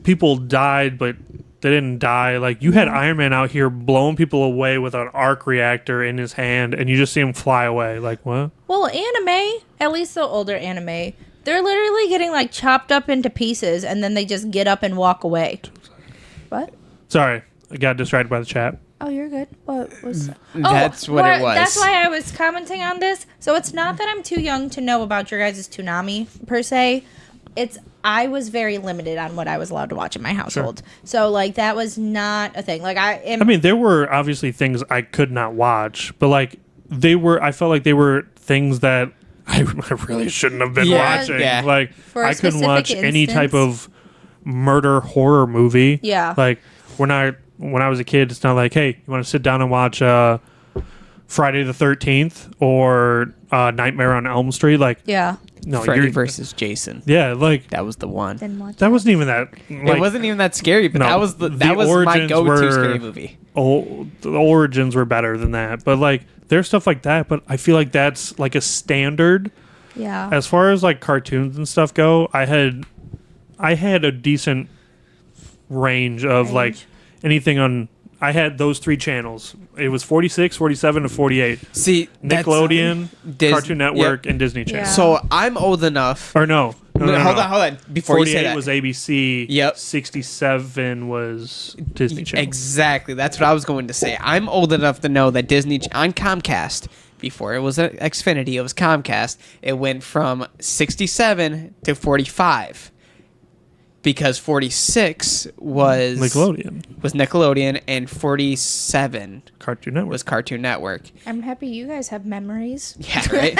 people died but they didn't die. Like you had Iron Man out here blowing people away with an arc reactor in his hand and you just see him fly away. Like what? well, anime, at least the older anime, they're literally getting like chopped up into pieces and then they just get up and walk away. What? Sorry, I got distracted by the chat. Oh, you're good. What was? That's what it was. That's why I was commenting on this. So it's not that I'm too young to know about your guys' Toonami per se. It's I was very limited on what I was allowed to watch in my household. So like that was not a thing. Like I mean, there were obviously things I could not watch, but like I felt like they were things that I really shouldn't have been Yeah, watching. yeah. Like For a I couldn't specific watch any type instance. of murder horror movie. Yeah. Like when I was a kid, it's not like, hey, you want to sit down and watch Friday the 13th or Nightmare on Elm Street? Like yeah. no, Freddy you're versus Jason. yeah, like That was the one. Didn't watch that wasn't even that. Like, It wasn't even that scary, but No, that was the my origins go-to were- scary movie. the origins were better than that. But like there's stuff like that. But I feel like that's like a standard. Yeah. As far as like cartoons and stuff go, I had a decent range of like Range. anything on. I had those 3 channels. It was 46, 47, and 48. See, Nickelodeon, Dis- Cartoon Network, yep. and Disney Channel. Yeah. So I'm old enough. Or no. Hold on. Before you 48 say that, was ABC. Yep. 67 was Disney Channel. exactly. That's what I was going to say. I'm old enough to know that Disney on Comcast. Before it was Xfinity, it was Comcast. It went from 67 to 45 because 46 was Nickelodeon, and 47 Cartoon Network. was Cartoon Network. I'm happy you guys have memories. Yeah, right.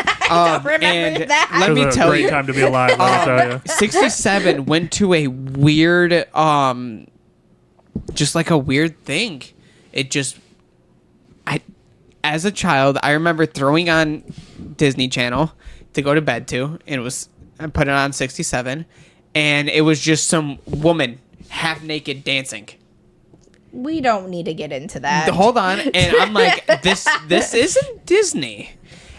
remember and that. let It me was a tell great you, time to be alive. Let me tell you. 67 went to a weird, just like a weird thing. It just, as a child, I remember throwing on Disney Channel to go to bed to, and I put it on 67, and it was just some woman half naked dancing. We don't need to get into that. Hold on, and I'm like, this isn't Disney,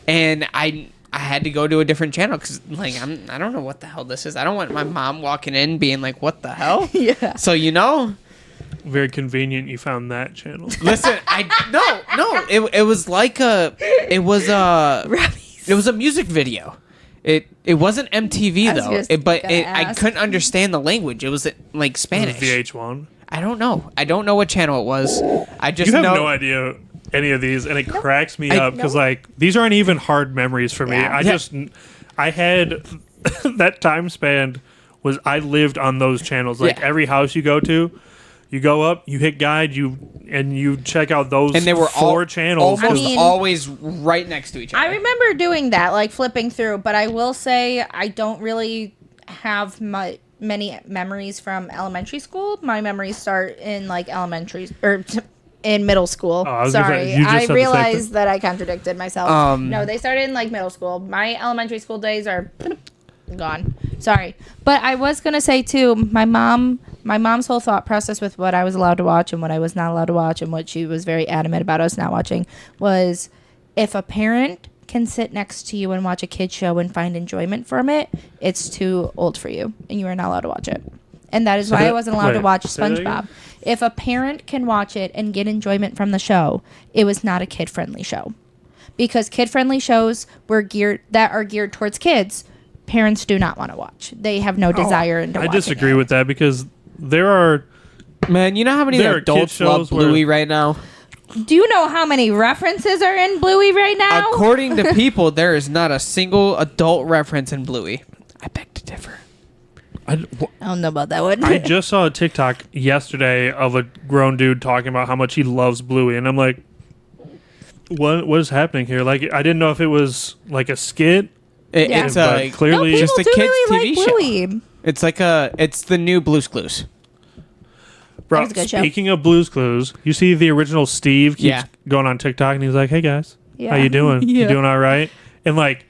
and I had to go to a different channel because like I don't know what the hell this is. I don't want my mom walking in being like, what the hell? Yeah. So Very convenient you found that channel. listen, it was like it was a music video. It wasn't MTV I was though. just gonna I ask. couldn't understand the language. It was like Spanish. VH1. I don't know. I don't know what channel it was. I just You have know. no idea any of these, and it cracks me I- up because like these aren't even hard memories for me. Yeah. I had that time span was I lived on those channels. Like Yeah. every house you go to, you go up, you hit guide, you check out those And they were four channels. I almost mean- always right next to each other. I remember doing that, like flipping through, but I will say I don't really have many memories from elementary school. My memories start in like elementary or in middle school. Oh, I was gonna Sorry, say, you just I said the same realized thing. that I contradicted myself. No, they started in like middle school. My elementary school days are gone. Sorry, but I was gonna say too. My mom's whole thought process with what I was allowed to watch and what I was not allowed to watch, and what she was very adamant about us not watching, was if a parent can sit next to you and watch a kid show and find enjoyment from it, it's too old for you, and you are not allowed to watch it. And that is why I wasn't allowed to watch say that again? SpongeBob. If a parent can watch it and get enjoyment from the show, it was not a kid-friendly show. Because kid-friendly shows are geared towards kids, parents do not want to watch. They have no desire into I watching disagree it. with that because there are Man, you know how many There are adults kid love shows where- Bluey right now? Do you know how many references are in Bluey right now? According to people, there is not a single adult reference in Bluey. I beg to differ. I don't know about that one. I just saw a TikTok yesterday of a grown dude talking about how much he loves Bluey, and I'm like, what is happening here? Like, I didn't know if it was like a skit. Yeah. It's But a clearly- no, just people a do kids' really TV like show. Bluey. it's the new Blue's Clues. Bro, was a good show. speaking of Blue's Clues, you see the original Steve keeps Yeah. going on TikTok, and he's like, "Hey guys, Yeah. how you doing? Yeah. You doing all right?" And like,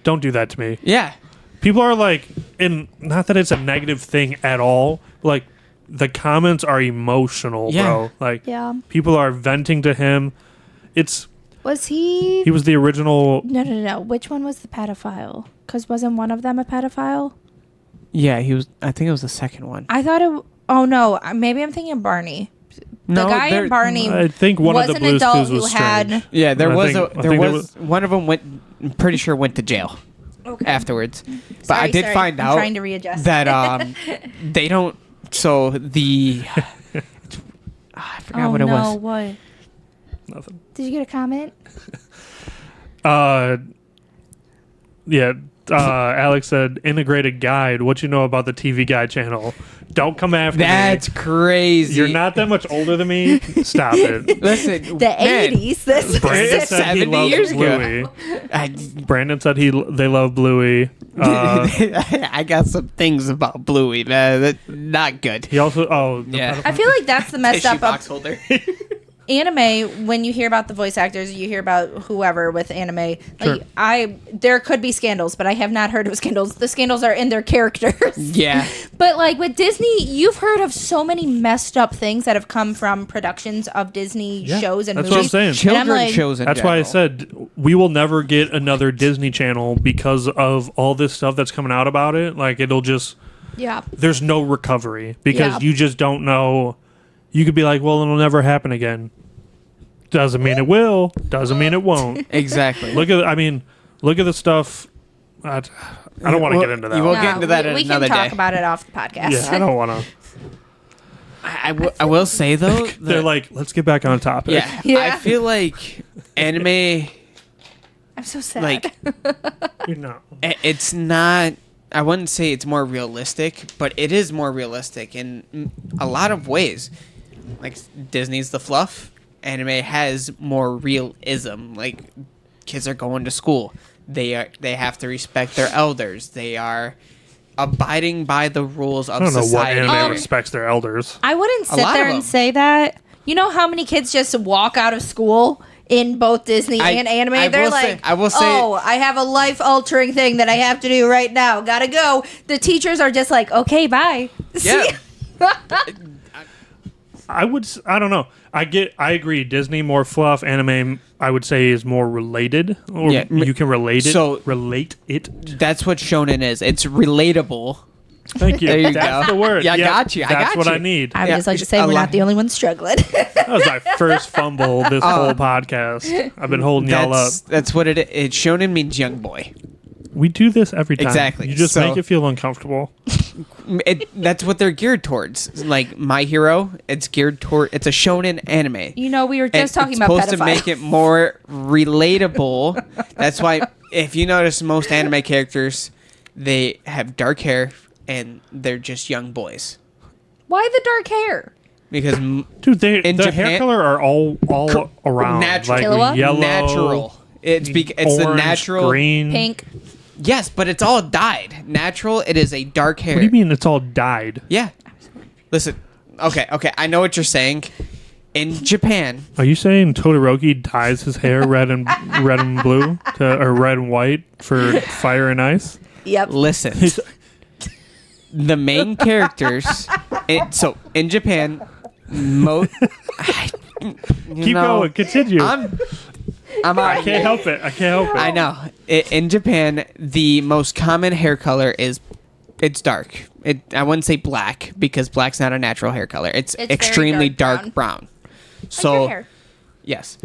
don't do that to me. Yeah. People are like, and not that it's a negative thing at all. Like, the comments are emotional, Yeah. bro. Like, Yeah. people are venting to him. Was he? He was the original. No. Which one was the pedophile? Because wasn't one of them a pedophile? Yeah, he was. I think it was the second one. I thought it. Oh no, maybe I'm thinking of Barney. No, the guy there- in Barney I think one was of the an Blue's adult Clues who was had. strange. Yeah, there I was think- I there think there was one of them went. I'm pretty sure went to jail Okay. afterwards. But I did find I'm out trying to readjust. that they don't. So the I forgot what it was. What? Nothing. Did you get a comment? Yeah. Alex said, integrated guide. What you know about the TV Guide channel? Don't come after That's me. crazy. You're not that much older than me. Stop it. Listen, The man, 80s. This Brandon was said he 70 loves years ago. Bluey. I, Brandon said they love Bluey. I got some things about Bluey, man. That not good. He also Yeah. I feel like that's the messed Tissue up box of holder. anime. When you hear about the voice actors, you hear about whoever with anime. Sure. Like there could be scandals, but I have not heard of scandals. The scandals are in their characters. Yeah. But like with Disney, you've heard of so many messed up things that have come from productions of Disney Yeah, shows and that's what I'm movies. saying. And Children I'm like, shows in That's why I general. said we will never get another Disney Channel because of all this stuff that's coming out about it. Like, it'll just, yeah. there's no recovery because Yeah. you just don't know. You could be like, well, it'll never happen again. Doesn't mean it will. Doesn't mean it won't. Exactly. Look at the stuff. I don't want to get into that. you will one. get into that we can another talk day. about it off the podcast. Yeah, I don't want to. I will say though, They're that- like, let's get back on topic. yeah, Yeah. I feel like anime, I'm so sad. like You know. it's not. I wouldn't say it's more realistic, but it is more realistic in a lot of ways. Like Disney's the fluff, anime has more realism. Like kids are going to school, they have to respect their elders. They are abiding by the rules of I don't know what society. anime respects their elders. I wouldn't sit lot there of and them. say that. You know how many kids just walk out of school in both Disney and anime? They're like, I will say, oh, I have a life-altering thing that I have to do right now. Gotta go. The teachers are just like, okay, bye. yeah. I don't know. I agree. Disney more fluff. Anime, I would say, is more related. Or Yeah, you can relate it. so- relate it. That's what shonen is. It's relatable. Thank you. There you That's go. the word. Yeah, I Yep, got you. I That's got what you. I need. I would Yeah, just like to say a we're lot. not the only ones struggling. That was my first fumble this whole podcast. I've been holding y'all up. That's what it is. Shonen means young boy. We do this every time. Exactly. You just So- make it feel uncomfortable. That's what they're geared towards. Like My Hero, it's geared toward. It's a shonen anime. You know, we were And just talking it's about supposed to pedophiles. make it more relatable. That's why, if you notice, most anime characters, they have dark hair and they're just young boys. Why the dark hair? Because Dude, In the hair Japan- color are all around. natural. Like Killua? yellow. natural. It's it's the orange, natural. green. Pink. Yes, but it's all dyed. Natural. It is a dark hair. What do you mean it's all dyed? Yeah. Listen. Okay. I know what you're saying. In Japan, Are you saying Todoroki dyes his hair red and blue or red and white for fire and ice? Yep. listen. The main characters. So in Japan, Keep going. Continue. I'm out I of here. can't help it. I can't help it. I know. In Japan, the most common hair color is it's dark. I wouldn't say black because black's not a natural hair color. It's very extremely dark dark brown. Like So your hair. yes.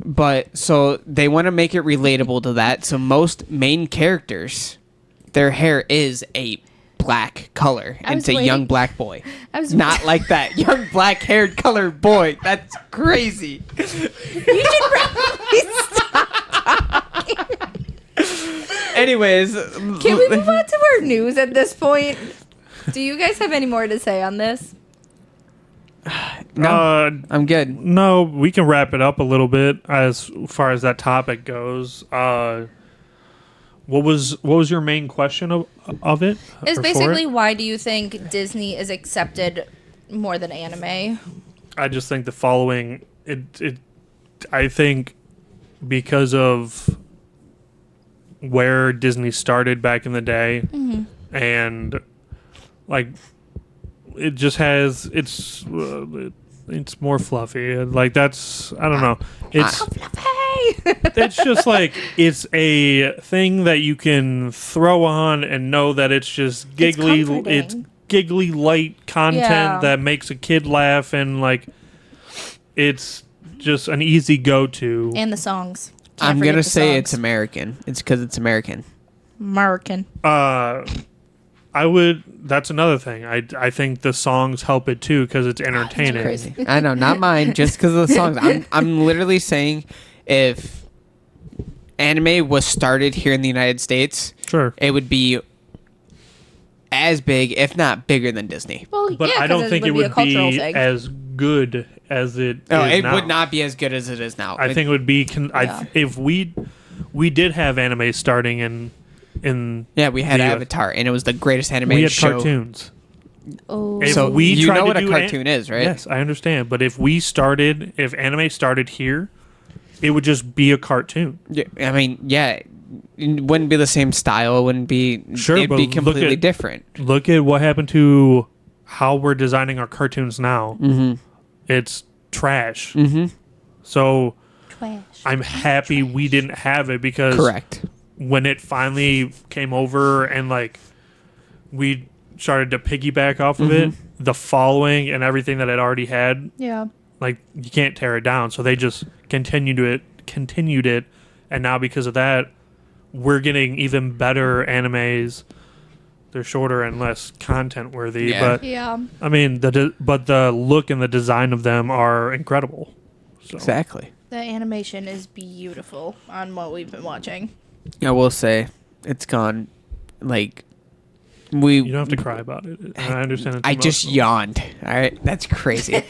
But so they want to make it relatable to that. So most main characters, their hair is a black color. I And was it's a young waiting- black boy. I was Not like that. Young black haired colored boy. That's crazy. You should probably stop. Anyways. Can we move on to our news at this point? Do you guys have any more to say on this? No, I'm good. No, we can wrap it up a little bit as far as that topic goes. What was your main question of it? It's or for basically it? why do you think Disney is accepted more than anime? I just think the following. I think because of where Disney started back in the day, and like it just has it's more fluffy. Like that's I don't know. It's it's just like it's a thing that you can throw on and know that it's just giggly. comforting. It's giggly light content Yeah. that makes a kid laugh and like it's just an easy go-to. And the songs. Can't I'm forget gonna the say songs. it's American. It's because it's American. American. I would. That's another thing. I think the songs help it too because it's entertaining. Crazy. I know, not mine. Just because of the songs. I'm literally saying, if anime was started here in the United States, Sure, it would be as big, if not bigger, than Disney. Well, but yeah, I don't think it would a cultural be thing. as good as it. No, is it now. would not be as good as it is now. I think it would be. Yeah. If we did have anime starting in Yeah, we had the US. Avatar, and it was the greatest animated we had show. cartoons. Oh. If So we you tried know to what a do cartoon is, right? Yes, I understand. But if anime started here, it would just be a cartoon. Yeah, I mean, yeah, it wouldn't be the same style. It wouldn't be. Sure, it'd but be look completely at- different. Look at what happened to how we're designing our cartoons now. Mm-hmm. It's trash. Mm-hmm. So Trash. I'm happy we didn't have it because Correct. when it finally came over and like we started to piggyback off of it, the following and everything that it already had, Yeah. like you can't tear it down. So they just continued it, and now because of that, we're getting even better animes. They're shorter and less content worthy, Yeah. but Yeah. I mean but the look and the design of them are incredible. So. Exactly. The animation is beautiful on what we've been watching. I will say, it's gone. Like we. You don't have to cry about it. I understand. It's I just emotional. yawned. All right, that's crazy.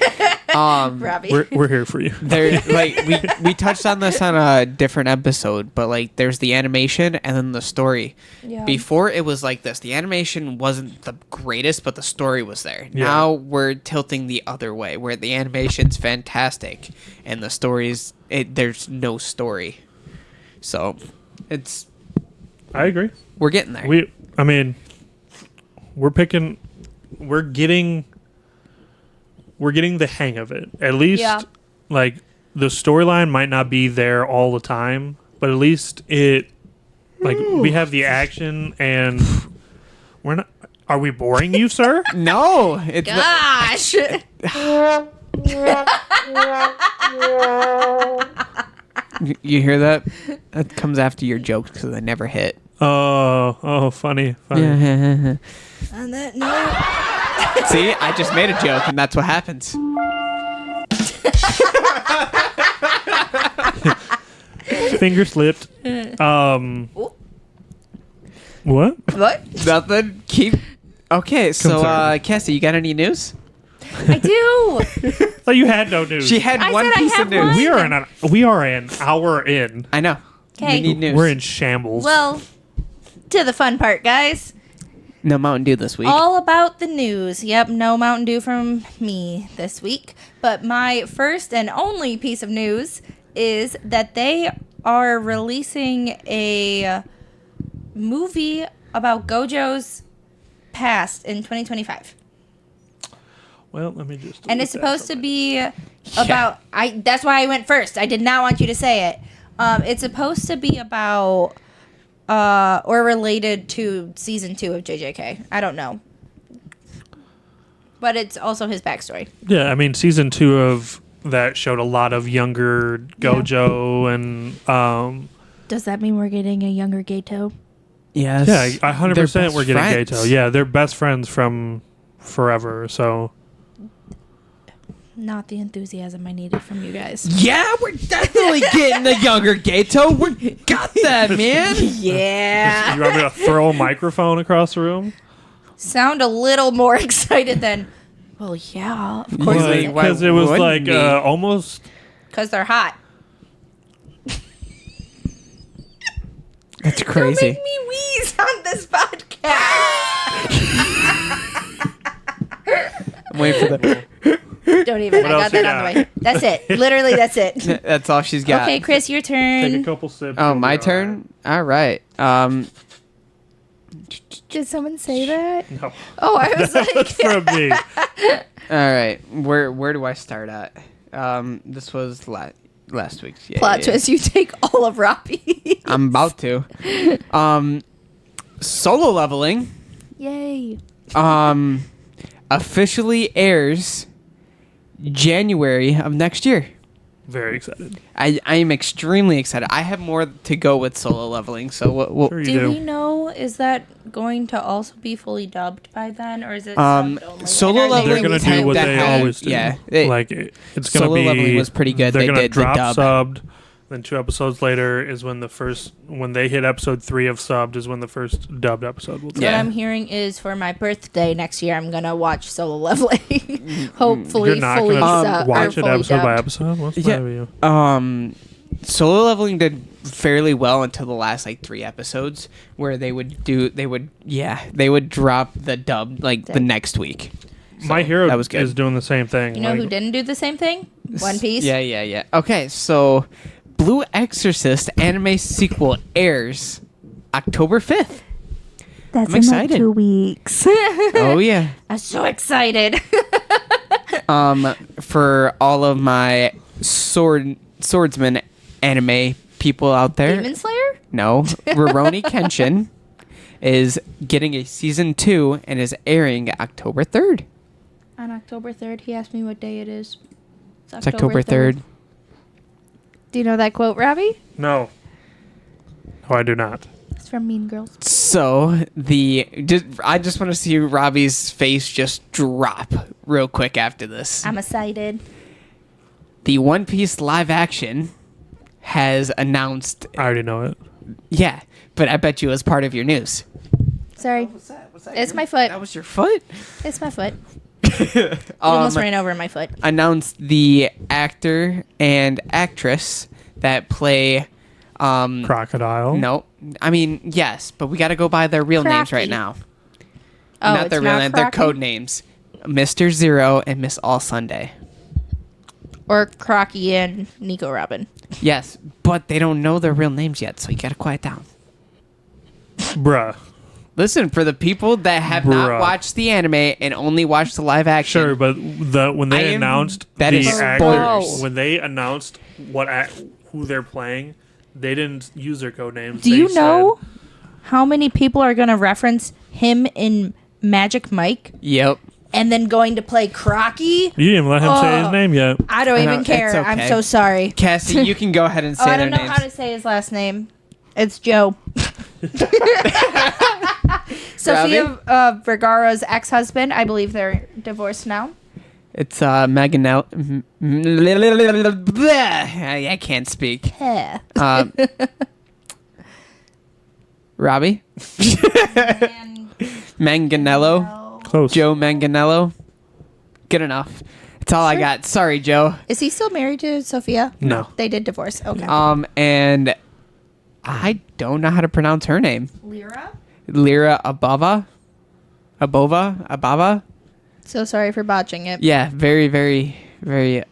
Robbie. We're here for you. There, like we touched on this on a different episode, but like there's the animation and then the story. Yeah. Before it was like this. The animation wasn't the greatest, but the story was there. Yeah. Now we're tilting the other way, where the animation's fantastic and the story's there's no story. So, I agree. we're getting there. We're picking we're getting the hang of it. At least, Yeah. like, the storyline might not be there all the time, but at least it, like, we have the action, and we're not. Are we boring you, sir? No, it's Gosh. you hear that? That comes after your jokes because they never hit. Oh, funny. Yeah. On that note, See, I just made a joke, and that's what happens. Finger slipped. What? what? Nothing. Keep. Okay, so Concerned. Cassie, you got any news? I do. Thought you had no news. She had I one said I piece have of news. one. We are an hour in. I know. Okay. We need news. We're in shambles. Well, to the fun part, guys. No Mountain Dew this week. All about the news. Yep, no Mountain Dew from me this week. But my first and only piece of news is that they are releasing a movie about Gojo's past in 2025. well, let me just. And it's supposed to be about that's why I went first. I did not want you to say it. It's supposed to be about or related to season 2 of JJK. I don't know. But it's also his backstory. Yeah, I mean, season 2 of that showed a lot of younger Gojo and Does that mean we're getting a younger Gato? Yes. yeah, 100% They're we're getting best Gato. friends. Yeah, they're best friends from forever. So Not the enthusiasm I needed from you guys. Yeah, we're definitely getting the younger Gato. We got that, man. Yeah. you want me to throw a microphone across the room? Sound a little more excited than, well, yeah, of course. Like, why Because it was wouldn't like we? almost. Because they're hot. That's Don't crazy. make me wheeze on this podcast. I'm waiting for the. Don't even. What I else got you that on the got? way. That's it. Literally, that's it. That's all she's got. Okay, Chris, your Take a turn. couple sips. Oh, we'll my be turn. All right. Did someone say that? all right. No, Oh, I was that's like, from me. All right. Where do I start at? This was last week's. Yeah, plot yeah, twist. You take all of Robbie. I'm about to. Solo leveling. Yay. Officially airs January of next year. Very excited. I am extremely excited. I have more to go with solo leveling, so we'll Sure you Do do. we know, is that going to also be fully dubbed by then, or is it Um, subbed only? solo And are they They're leveling gonna releasing do what it they with that? always do. Yeah, It's gonna Solo be. leveling was pretty good. They're They gonna did the drop dub. subbed. Then 2 episodes later is when when they hit episode 3 of subbed is when the first dubbed episode will. So Yeah. what I'm hearing is for my birthday next year, I'm gonna watch Solo Leveling. Hopefully, You're not fully gonna sub- or watch it fully episode by dubbed. episode. What's the Yeah. matter with you? Solo leveling did fairly well until the last like 3 episodes, where they would drop the dub like the next week. My Hero that was good. is doing the same thing. You know like, who didn't do the same thing? One Piece. Yeah. Okay, so Blue Exorcist anime sequel airs October 5th. That's I'm excited. 2 weeks. Oh yeah. I'm so excited. For all of my swordsman anime people out there. Demon Slayer? No, Rurouni Kenshin is getting a season 2 and is airing October 3rd. On October 3rd, he asked me what day it is. It's October 3rd. Do you know that quote, Robbie? No. No, I do not. It's from Mean Girls. So I just want to see Robbie's face just drop real quick after this. I'm excited. The One Piece live action has announced. I already know it. Yeah, but I bet you it was part of your news. Sorry. that? It's my foot. That was your foot. It's my foot. You almost ran over my foot. Announced the actor and actress that play. Crocodile. No, I mean yes, but we got to go by their real names right Crocky. now. Oh, Not it's their real not name, their Crocky? code names. Mr. Zero and Miss All Sunday. Or Crocky and Nico Robin. Yes, but they don't know their real names yet, so you gotta quiet down. Bruh. Listen, for the people that have not Bruh. watched the anime and only watched the live action. Sure, but when they announced that the is actors, spoilers. when they announced who they're playing, they didn't use their code names. Do They you know said- how many people are going to reference him in Magic Mike Yep. and then going to play Crocky? You didn't even let him say his name yet. I don't I know, even care. it's I'm okay. so sorry. Cassie, you can go ahead and say I their don't know names. how to say his last name. It's Joe. Sofia Vergara's ex-husband. I believe they're divorced now. It's Maganel. I can't speak. Yeah. Robbie? Manganello? Close. Joe Manganello? Good enough. That's all I got. Sorry, Joe. Is he still married to Sophia? No. They did divorce. Okay. And I don't know how to pronounce her name. Lyra? Lyra Abava? So sorry for botching it. Yeah, very, very, very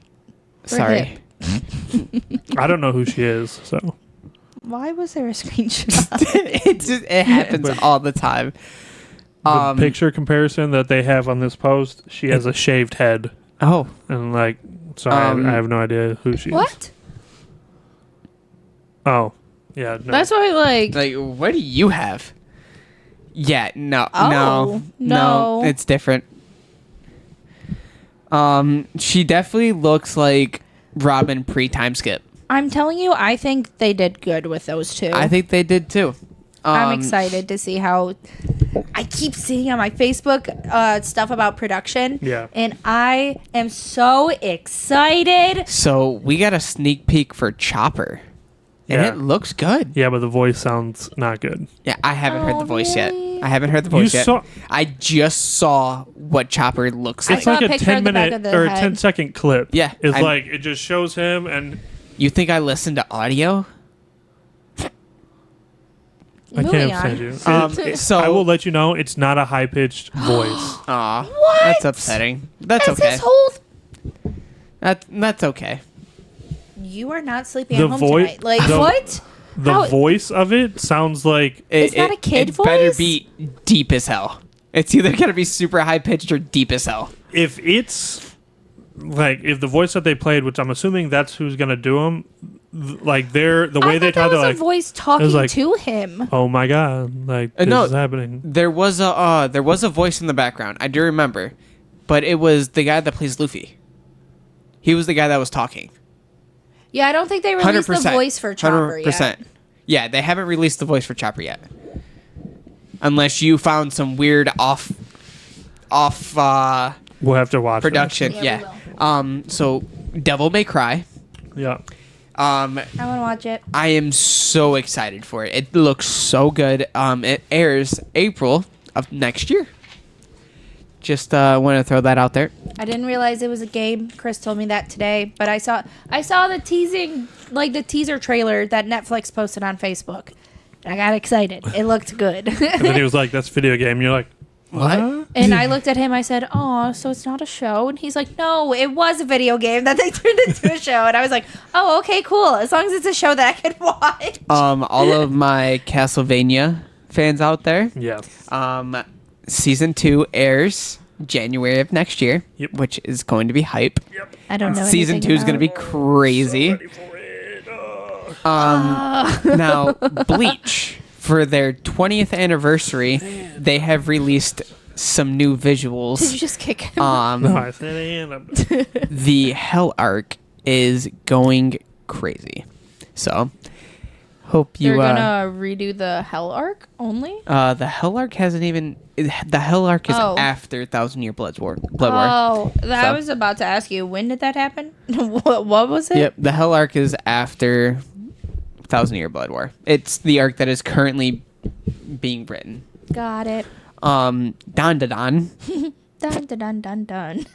sorry. I don't know who she is, so Why was there a screenshot? It happens all the time. the picture comparison that they have on this post, she has a shaved head, Oh, and so I have no idea who she is. What? Oh, yeah, no. That's why, like what do you have? Yeah, no, Oh, no. it's different. She definitely looks like Robin pre-time skip. I'm telling you, I think they did good with those two. I think they did too. I'm excited to see how. I keep seeing on my Facebook stuff about production. Yeah. And I am so excited. So we got a sneak peek for Chopper, and Yeah. it looks good. Yeah, but the voice sounds not good. Yeah, I haven't heard Oh, the voice yet. really? I haven't heard the voice yet. saw- I just saw what Chopper looks I like. It's saw like a a picture of the back 10-minute of the or a head. 10-second clip. Yeah, It's I'm- like it just shows him and You think I listened to audio? I Moving can't on. send you. So I will let you know it's not a high pitched voice. Aw, What? that's upsetting. That's Is okay. this whole? That's okay. You are not sleeping The at home voi- tonight. Like the- what? The How- voice of it sounds like Is that a kid it better voice? be deep as hell. It's either gonna be super high pitched or deep as hell. if it's like if the voice that they played, which I'm assuming that's who's gonna do them, like the way I they thought talk, that they're was like, a voice talking like- to him. oh my god, like this no. is happening. There was a voice in the background. I do remember, but it was the guy that plays Luffy. He was the guy that was talking. Yeah, I don't think they released the 100%. voice for Chopper yet. Yeah, they haven't released the voice for Chopper yet. Unless you found some weird off We'll have to watch it. production. Yeah, Yeah. So Devil May Cry. Yeah, I want to watch it. I am so excited for it. It looks so good. It airs April of next year. Just want to throw that out there. I didn't realize it was a game. Chris told me that today, but I saw the the teaser trailer that Netflix posted on Facebook. And I got excited. It looked good. and then he was like, "That's a video game." And you're like, What? And I looked at him. I said, "Oh, so it's not a show?" And he's like, "No, it was a video game that they turned into a show." And I was like, "Oh, okay, cool. As long as it's a show that I can watch." All of my Castlevania fans out there. Yeah, Season 2 airs January of next year, Yep. which is going to be hype. I don't know. Season anything 2 is going to be about- crazy. ready for it. Now, Bleach, for their 20th anniversary, they have released some new Did you visuals. just kick him? No, I said, and I'm- The Hell arc is going crazy. So, hope you. They're gonna redo the Hell arc only. The Hell arc hasn't even. The Hell arc is Oh. after Thousand Year Blood War. Oh, I So- was about to ask you, when did that happen? what was it? Yep, the Hell arc is after Thousand Year Blood War. It's the arc that is currently being written. Got it. Don Don. Dun dun dun dun dun.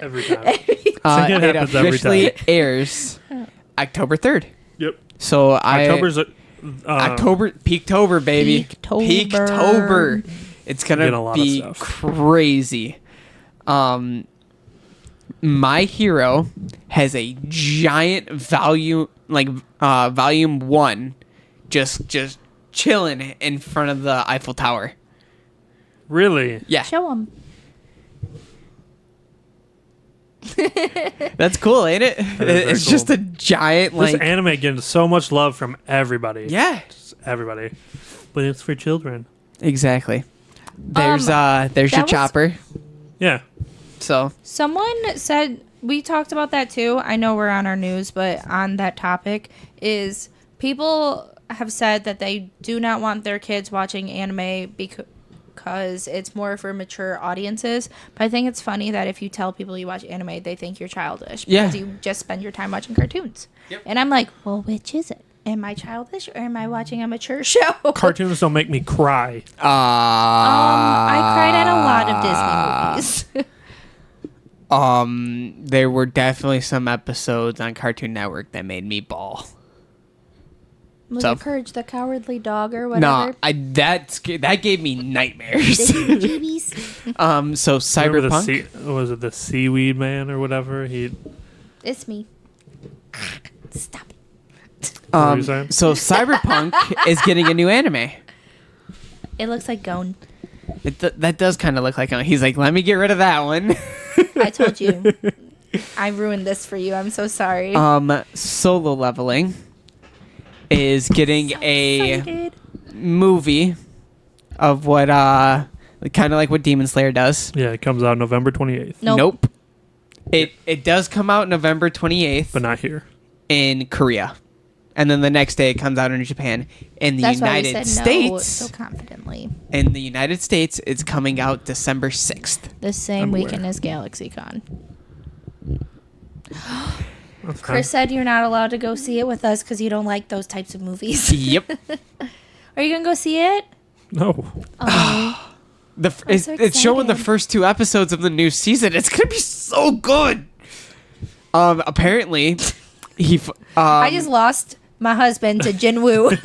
every time. It happens every officially time. airs October 3rd. Yep, So October's October Peaktober, baby. Peaktober. Peaktober. It's Getting a gonna lot of be stuff. crazy. My Hero has a giant volume 1 just chilling in front of the Eiffel Tower. Really? Yeah, Show them. that's cool, ain't it? is very It's just cool. a giant This like. anime getting so much love from everybody. Yeah, Just everybody. But it's for children. exactly. There's your was- chopper. Yeah. So Someone said, we talked about that too. I know we're on our news, but on that topic is people have said that they do not want their kids watching anime because it's more for mature audiences. But I think it's funny that if you tell people you watch anime, they think you're childish because Yeah. you just spend your time watching cartoons. Yep. And I'm like, well, which is it? Am I childish or am I watching a mature show? Cartoons don't make me cry. I cried at a lot of Disney movies. There were definitely some episodes on Cartoon Network that made me bawl. Was So- it Courage the Cowardly Dog or No, whatever? that gave me nightmares. So Remember Cyberpunk. was it the Seaweed Man or whatever? It's me. Stop it. What were you saying? So Cyberpunk is getting a new anime. It looks like Gone. That does kind of look like he's like, let me get rid of that one. I told you. I ruined this for you. I'm so sorry. Solo Leveling is getting a Excited. movie of what kind of like what Demon Slayer does. Yeah, it comes out November 28th. Nope. It does come out November 28th But not here. in Korea. And then the next day it comes out in Japan. In the That's why we United said no States, so confidently. in the United States, it's coming out December 6th. The same I'm aware. weekend as GalaxyCon. That's Chris said you're not allowed to go see it with us because you don't like those types of movies. Yep. Are you gonna go see it? No. Oh, It's, so it's showing the excited. first 2 episodes of the new season. It's gonna be so good. Apparently, I just lost my husband to Jinwoo.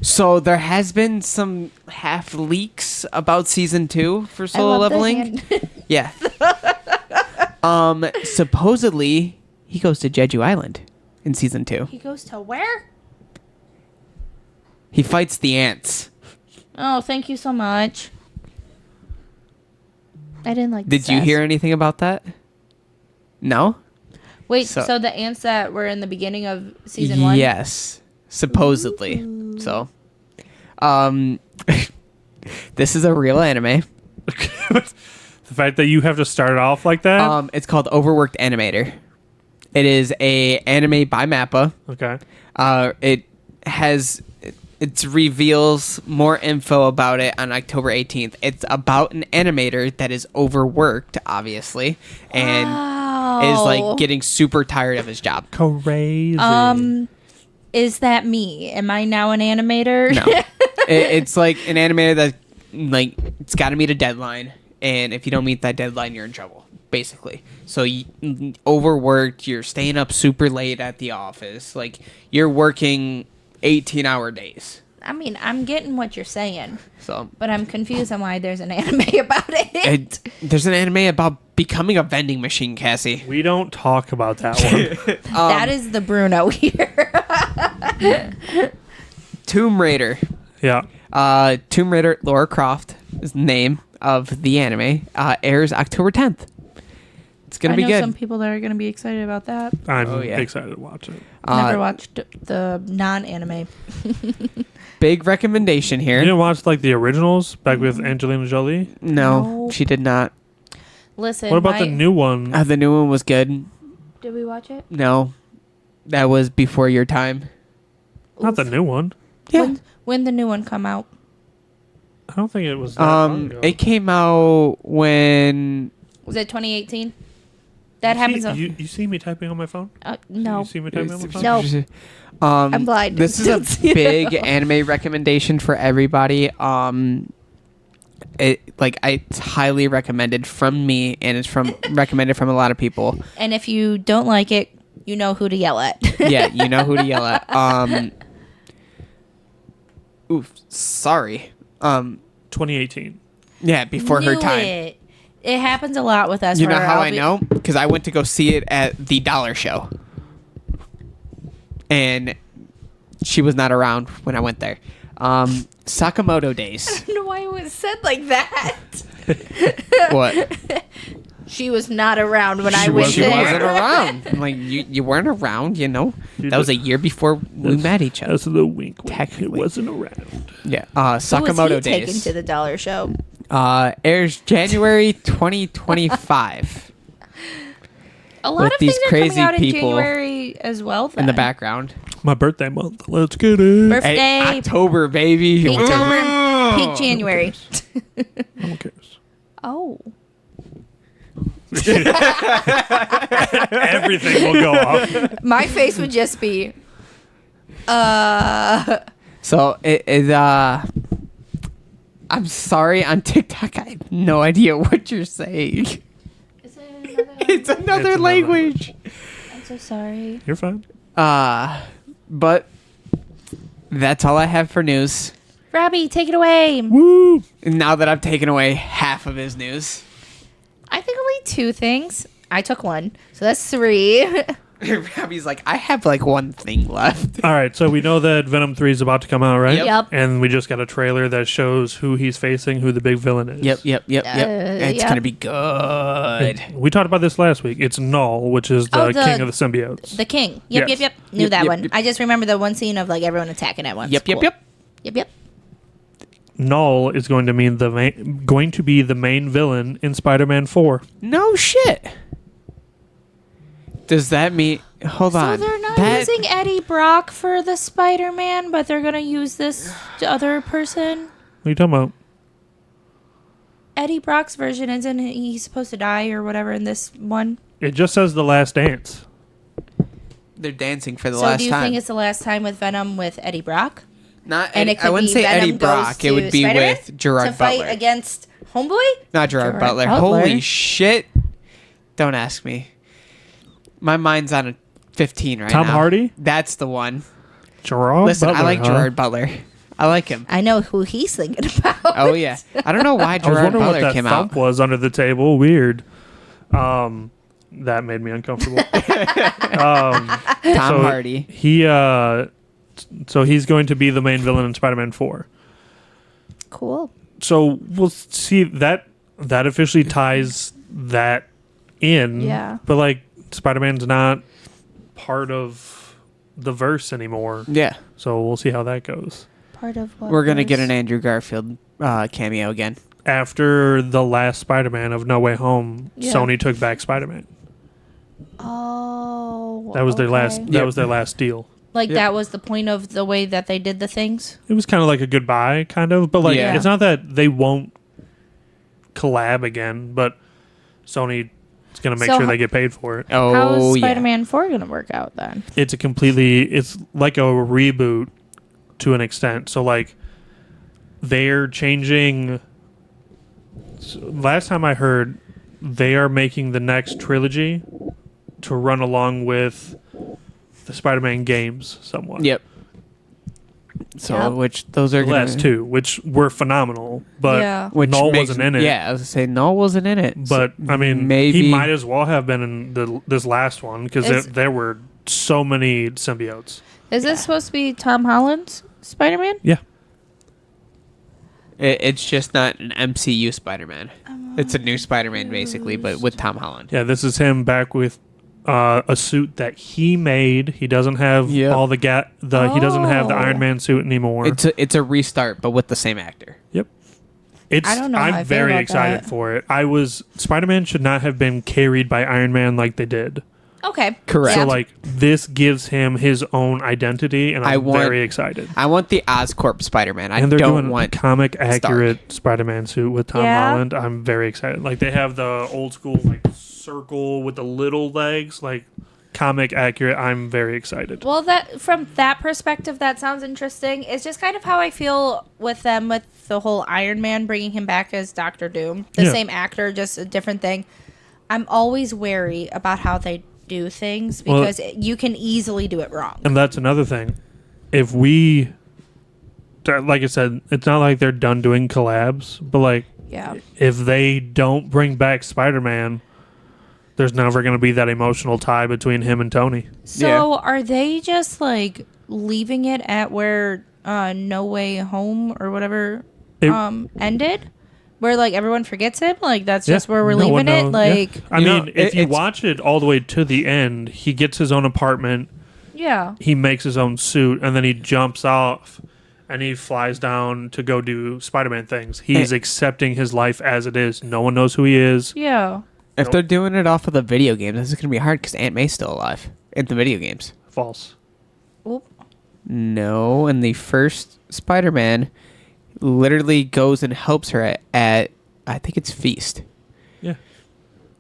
So there has been some half leaks about season 2 for I Solo love the Leveling. hand. Yeah. Supposedly he goes to Jeju Island in season 2. He goes to where? He fights the ants. Oh, thank you so much. I didn't like. the Did you sass. hear anything about that? No? Wait, So- so the ants that were in the beginning of season 1? Yes. Supposedly. So this is a real anime. The fact that you have to start off like that. It's called Overworked Animator. It is a anime by Mappa. Okay. It reveals more info about it on October 18th. It's about an animator that is overworked, obviously, and is like getting super tired of his job. Crazy. Is that me? Am I now an animator? No, it's like an animator that like it's got to meet a deadline, and if you don't meet that deadline, you're in trouble, basically. So you overworked. You're staying up super late at the office. Like you're working 18-hour days. I mean, I'm getting what you're saying, So but I'm confused on why there's an anime about it. there's an anime about becoming a vending machine, Cassie. We don't talk about that one. That is the Bruno here. Tomb Raider. Yeah. Tomb Raider Lara Croft is the name of the anime. Airs October 10th. It's gonna I be know good. some people that are going to be excited about that. I'm Oh, yeah. excited to watch it. Never watched the non-anime. Big recommendation You here. didn't watch like the originals back with Angelina Jolie? No, No. she did not. Listen, What about the new one? The new one was good. Did we watch it? No, that was before your time. Not the new one. Yeah. When the new one come out? I don't think it was that long ago. It came out when. Was it 2018? That happens. You see me typing on my phone? No. You see me typing on my phone? No. I'm blind. This is Don't a see it. big anime recommendation for everybody. It's highly recommended from me, and it's recommended from a lot of people. And if you don't like it, you know who to yell at. Yeah, you know who to yell at. Oof, sorry. 2018. Yeah, before her Knew time. It happens a lot with us. You know where how I'll I know? Because I went to go see it at the Dollar Show. And she was not around when I went there. Sakamoto Days. I don't know why it was said like that. What? She was not around when I She went wasn't She there. wasn't around. I'm like, you weren't around, you know? That was a year before we met each other. That's a little wink. It Technically. wasn't around. Yeah. Who was Sakamoto he taken Days. to the dollar show? Airs January 2025. A lot With of these things are crazy coming out in people January as well. in the then. background. My birthday month. Let's get it. Birthday, Hey, October, baby. peak October, peak January. No one cares. Oh, Everything will go off. my face would just be. So I'm sorry, on TikTok I have no idea what you're saying. It's another language. I'm so sorry. You're fine. But that's all I have for news. Robbie, take it away. Woo! Now that I've taken away half of his news. I think only 2 things. I took 1, so that's 3. Robbie's like, I have like one thing left. All right, so we know that Venom 3 is about to come out, right? Yep. And we just got a trailer that shows who he's facing, who the big villain is. Yep. It's yep. gonna be good. We talked about this last week. It's Null, which is the king of the symbiotes. The king. Yep. Yes. Knew Yep, that yep, one. yep. I just remember the one scene of like everyone attacking at once. Yep. Yep. Null is going to mean going to be the main villain in Spider-Man 4. No shit. Does that mean? Hold So on. they're not That- using Eddie Brock for the Spider-Man, but they're gonna use this other person. What are you talking about? Eddie Brock's version isn't he supposed to die or whatever in this one? It just says The Last Dance. They're dancing for the So last do you time. think it's the last time with Venom with Eddie Brock? Not And Eddie, it could I wouldn't be say Venom Eddie goes Brock. It would to be Spider-Man with Gerard to fight Butler. against Homeboy. Not Gerard Butler. Holy shit! Don't ask me. My mind's on a 15 right Tom now. Hardy? That's the one. Gerard Listen, Butler, I like huh? Gerard Butler. I like him. I know who he's thinking about. Oh yeah. I don't know why I was Gerard wondering what Butler that came thump out. was under the table. Weird. That made me uncomfortable. Tom so Hardy. So he's going to be the main villain in Spider-Man 4. Cool. So we'll see that officially ties that in. Yeah. But like Spider-Man's not part of the verse anymore. Yeah. So we'll see how that goes. Part of what? We're gonna get an Andrew Garfield cameo again. After the last Spider-Man of No Way Home, Yeah. Sony took back Spider-Man. Oh. That was their last. okay. That was their last deal. Like Yep. that was the point of the way that they did the things. It was kind of like a goodbye, kind of. But like, Yeah. it's not that they won't collab again, but Sony is going to make So sure ho- they get paid for it. Oh How's yeah. Spider-Man 4 gonna work out then? It's like a reboot to an extent. So like, they're changing. Last time I heard, they are making the next trilogy to run along with the Spider-Man games somewhat. Yep. So Yep. which those are The last gonna, two, which were phenomenal, but Yeah. which Null makes- wasn't in it. Yeah, I was gonna say Null wasn't in it. But I mean, maybe he might as well have been in this last one because Is- there were so many symbiotes. Is this supposed to be Tom Holland's Spider-Man? Yeah, It's just not an MCU Spider-Man. It's a new Spider-Man basically, but with Tom Holland. yeah. This is him back with a suit that he made. He doesn't have Yep. all the He doesn't have the Oh. Iron Man suit anymore. It's a restart, but with the same actor. Yep. It's. I don't know how I I'm feel very about excited that. for it. Spider-Man should not have been carried by Iron Man like they did. Okay. Correct. So Yeah. like this gives him his own identity, and I I'm want- very excited. I want the Oscorp Spider-Man. I And they're don't doing want a comic accurate Spider-Man suit with Tom Yeah. Holland. I'm very excited. Like they have the old school like circle with the little legs, like comic accurate. I'm very excited. Well, that from that perspective, that sounds interesting. It's just kind of how I feel with them with the whole Iron Man bringing him back as Doctor Doom, the Yeah. same actor, just a different thing. I'm always wary about how they do things Well- because you can easily do it wrong. And that's another thing. If we, like I said, it's not like they're done doing collabs, but like Yeah. if they don't bring back Spider-Man, there's never going to be that emotional tie between him and Tony. So are they just like leaving it at where No Way Home or whatever It- ended, where like everyone forgets him. Like that's Yeah, just where we're no one leaving it. knows. Yeah. Like I You mean, know, if you it's- watch it all the way to the end, he gets his own apartment, yeah. he makes his own suit, and then he jumps off and he flies down to go do Spider-Man things. He's accepting his life as it is. No one knows who he is. Yeah. If Nope. they're doing it off of the video games, this is going to be hard because Aunt May's still alive in the video games. False. Oop. No, in the first Spider-Man, literally goes and helps her at I think it's Feast. Yeah.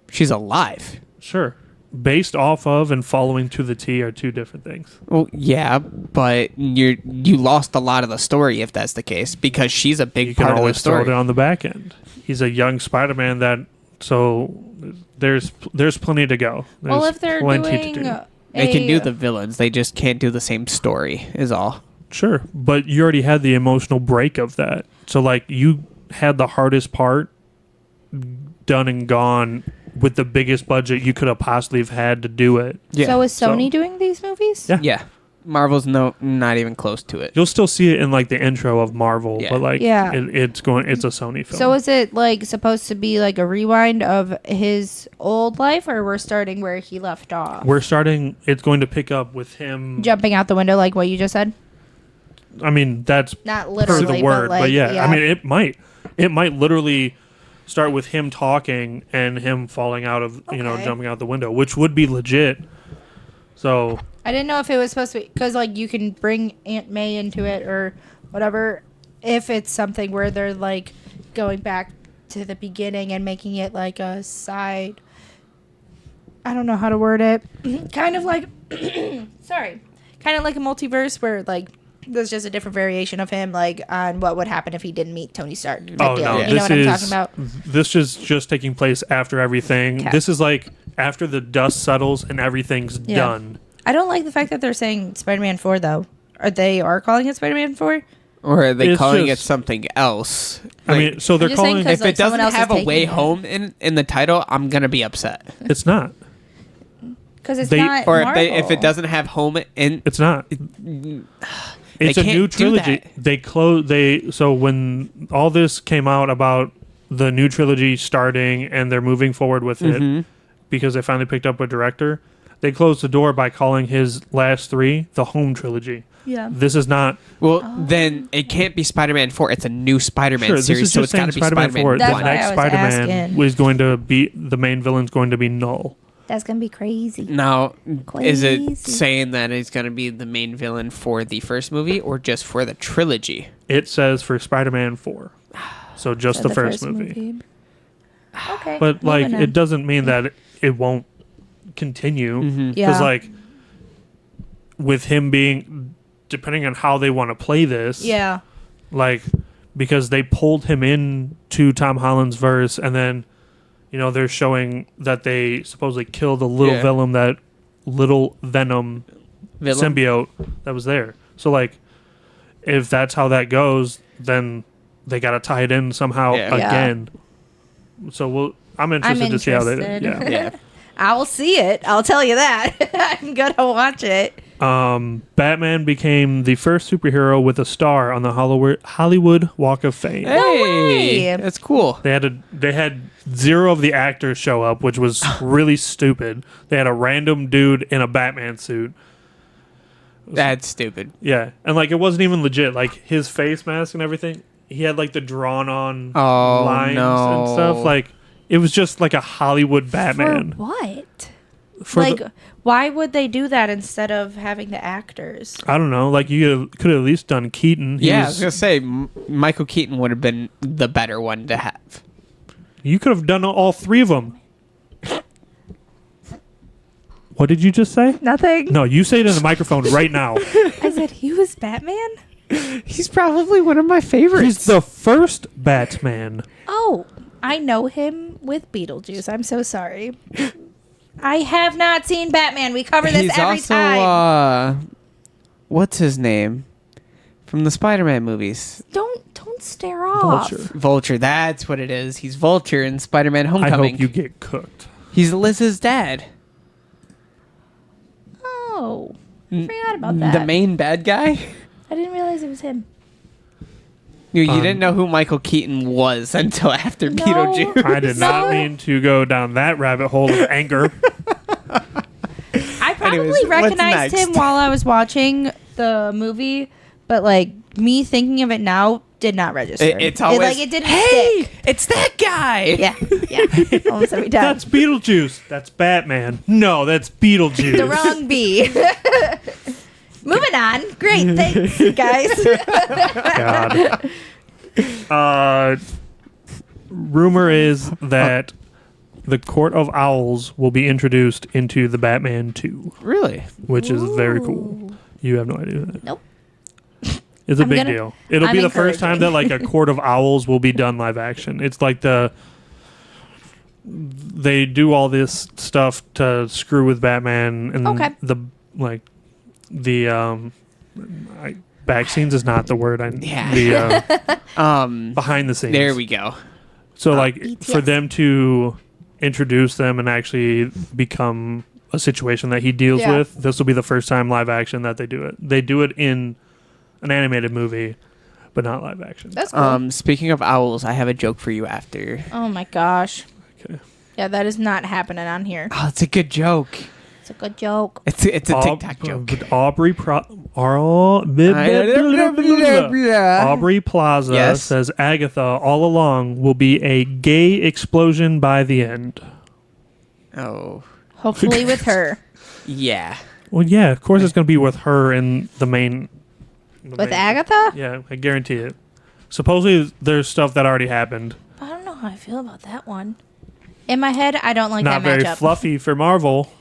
She's alive. Sure. Based off of and following to the T are two different things. Well, yeah, but you lost a lot of the story if that's the case because she's a big You can part of the always throw story. it on the back end. He's a young Spider-Man so there's plenty to go. Well, There's if they're plenty doing They can do the villains, they just can't do the same story. Is all. Sure, but you already had the emotional break of that. So like you had the hardest part done and gone with the biggest budget you could have possibly have had to do it. Yeah. So is Sony So- doing these movies? Yeah. Yeah. Marvel's not even close to it. You'll still see it in like the intro of Marvel, Yeah. but like Yeah. it's a Sony film. So is it like supposed to be like a rewind of his old life, or we're starting where he left off? it's going to pick up with him. Jumping out the window, like what you just said. I mean, that's Not per literally, the word, but, like, yeah. I mean, it might literally start with him talking and him falling out of Okay. jumping out the window, which would be legit. So I didn't know if it was supposed to be because like you can bring Aunt May into it or whatever if it's something where they're like going back to the beginning and making it like a side. I don't know how to word it. Kind of like sorry, kind of like a multiverse where like there's just a different variation of him like on what would happen if he didn't meet Tony Stark. Type oh deal. no, You know this what I'm is talking about? this is just taking place after everything. Okay. This is like after the dust settles and everything's Yeah. done. I don't like the fact that they're saying Spider-Man 4 though. They are calling it Spider-Man 4? Or are they It's calling just- it something else? I mean, so they're I'm just saying calling 'cause, if like, it doesn't someone else have is a way taking it. home in the title, I'm gonna be upset. it's not. Because it's They- not Or Marvel. if it doesn't have home in, It's not. It's a can't new do trilogy. that. So when all this came out about the new trilogy starting and they're moving forward with it because they finally picked up a director, they closed the door by calling his last three the home trilogy. Yeah. This is not well, then it can't be Spider-Man 4. It's a new Spider-Man sure. This series, is so just it's got to saying be Spider-Man Spider-Man 4. That's The why one. I next was Spider-Man asking. was going to be the main villain's going to be Null. That's going to be crazy. Now, is it Crazy. saying that he's going to be the main villain for the first movie or just for the trilogy? It says for Spider-Man 4, so just So the first movie. Okay. But like, moving it on. doesn't mean that it won't continue. Mm-hmm. Yeah. Because like, with him being, depending on how they want to play this, Yeah. like, because they pulled him in to Tom Holland's verse, and then, they're showing that they supposedly killed the little Yeah. Venom Villain? symbiote that was there. So like, if that's how that goes, then they got to tie it in somehow Yeah. Yeah. again. So I'm interested to see how they. interested. Yeah. Yeah. I will see it. I'll tell you that. I'm going to watch it. Batman became the first superhero with a star on the Hollywood Walk of Fame. Hey, way. that's cool. They had 0 of the actors show up, which was really stupid. They had a random dude in a Batman suit. That's stupid. Yeah, and like it wasn't even legit. Like his face mask and everything, he had like the drawn on Oh, lines no. and stuff. Like it was just like a Hollywood Batman. For what? For like, the- why would they do that instead of having the actors? I don't know. Like you could have at least done Keaton. He Yeah, I was- was going to say, Michael Keaton would have been the better one to have. You could have done all 3 of them. What did you just say? Nothing. No, you say it in the microphone right now. I said he was Batman? He's probably one of my favorites. He's the first Batman. Oh, I know him with Beetlejuice. I'm so sorry. I have not seen Batman. We cover this He's every also, time. what's his name? From the Spider-Man movies. Don't stare off. Vulture. Vulture, that's what it is. He's Vulture in Spider-Man I Homecoming. hope you get cooked. He's Liz's dad. Oh, I forgot about that. The main bad guy? I didn't realize it was him. You didn't know who Michael Keaton was until after No. Beetlejuice. I did not mean to go down that rabbit hole of anger. I probably Anyways, what's recognized next? him while I was watching the movie, but like me thinking of it now did not register. It's always, it didn't hey, stick. it's that guy. Yeah. Almost every time. That's Beetlejuice. That's Batman. No, that's Beetlejuice. The wrong B. Moving on. Great. Thanks, guys. God. Rumor is that the Court of Owls will be introduced into the Batman 2, Really? which is very cool. You have no idea that. Nope. It's a I'm big gonna- deal. It'll I'm be the first time that encouraging. like a Court of Owls will be done live action. It's like they do all this stuff to screw with Batman and Okay. back scenes is not the word. Yeah. The behind the scenes. There we go. So like ETS. for them to introduce them and actually become a situation that he deals Yeah. with, this will be the first time live action that they do it. They do it in an animated movie, but not live action. That's cool. Speaking of owls, I have a joke for you after. Oh my gosh. Okay. Yeah, that is not happening on here. Oh, it's a good joke. It's a good joke. It's a TikTok joke. Aubrey Plaza Yes. says Agatha all along will be a gay explosion by the end. Oh, Hopefully with her. yeah. Well, yeah, of course it's going to be with her in the main. With Agatha? Yeah, I guarantee it. Supposedly there's stuff that already happened. I don't know how I feel about that one. In my head, I don't like Not that very matchup. fluffy for Marvel.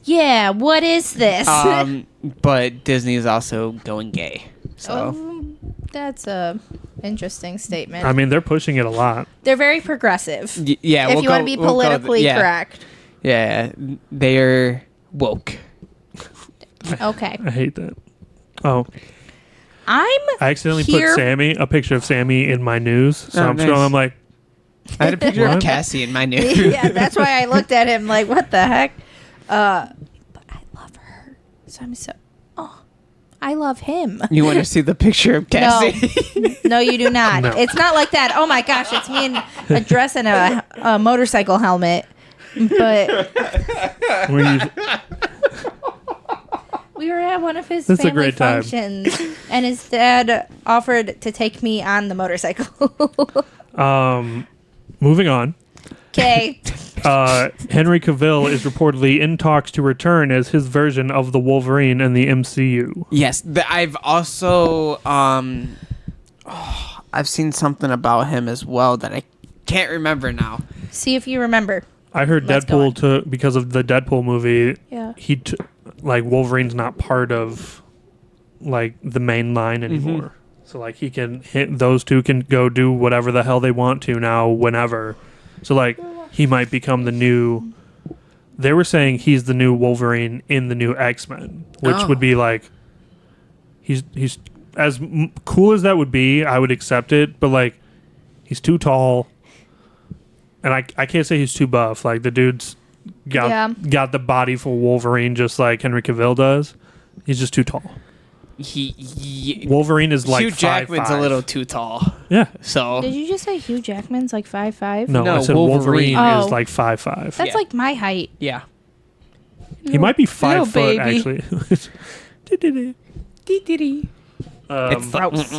Yeah, what is this? But Disney is also going gay. So That's a interesting statement. I mean, they're pushing it a lot. They're very progressive. yeah, if we'll you want to be politically yeah. correct. Yeah, they're woke. Okay. I hate that. Oh, I accidentally here- put a picture of Sammy in my news. So Oh, I'm nice. scrolling. I'm like, I had a picture of What? Cassie in my news. yeah, that's why I looked at him like, what the heck? But I love her. So I'm so, I love him. You want to see the picture of Cassie? No, you do not. No. It's not like that. Oh my gosh, it's me in a dress and a motorcycle helmet. But when you, we were at one of his That's a family great time. functions, and his dad offered to take me on the motorcycle. moving on. Okay. Henry Cavill is reportedly in talks to return as his version of the Wolverine in the MCU. Yes, I've also I've seen something about him as well that I can't remember now. See if you remember. I heard Let's go on. Deadpool because of the Deadpool movie. Yeah. Like Wolverine's not part of like the main line anymore. So like he can hit those two can go do whatever the hell they want to now whenever. So like he might become the new. They were saying he's the new Wolverine in the new X-Men, which Oh. would be like he's as cool as that would be. I would accept it, but like he's too tall, and I can't say he's too buff. Like the dude's got the body for Wolverine, just like Henry Cavill does. He's just too tall. He Wolverine is like Hugh Jackman's 5'5". a little too tall. Yeah. So Did you just say Hugh Jackman's like 5'5"? No, No, I said Wolverine, Wolverine. is like 5'5". That's Yeah. like my height. yeah. He might be 5 foot baby. actually. It's Gross.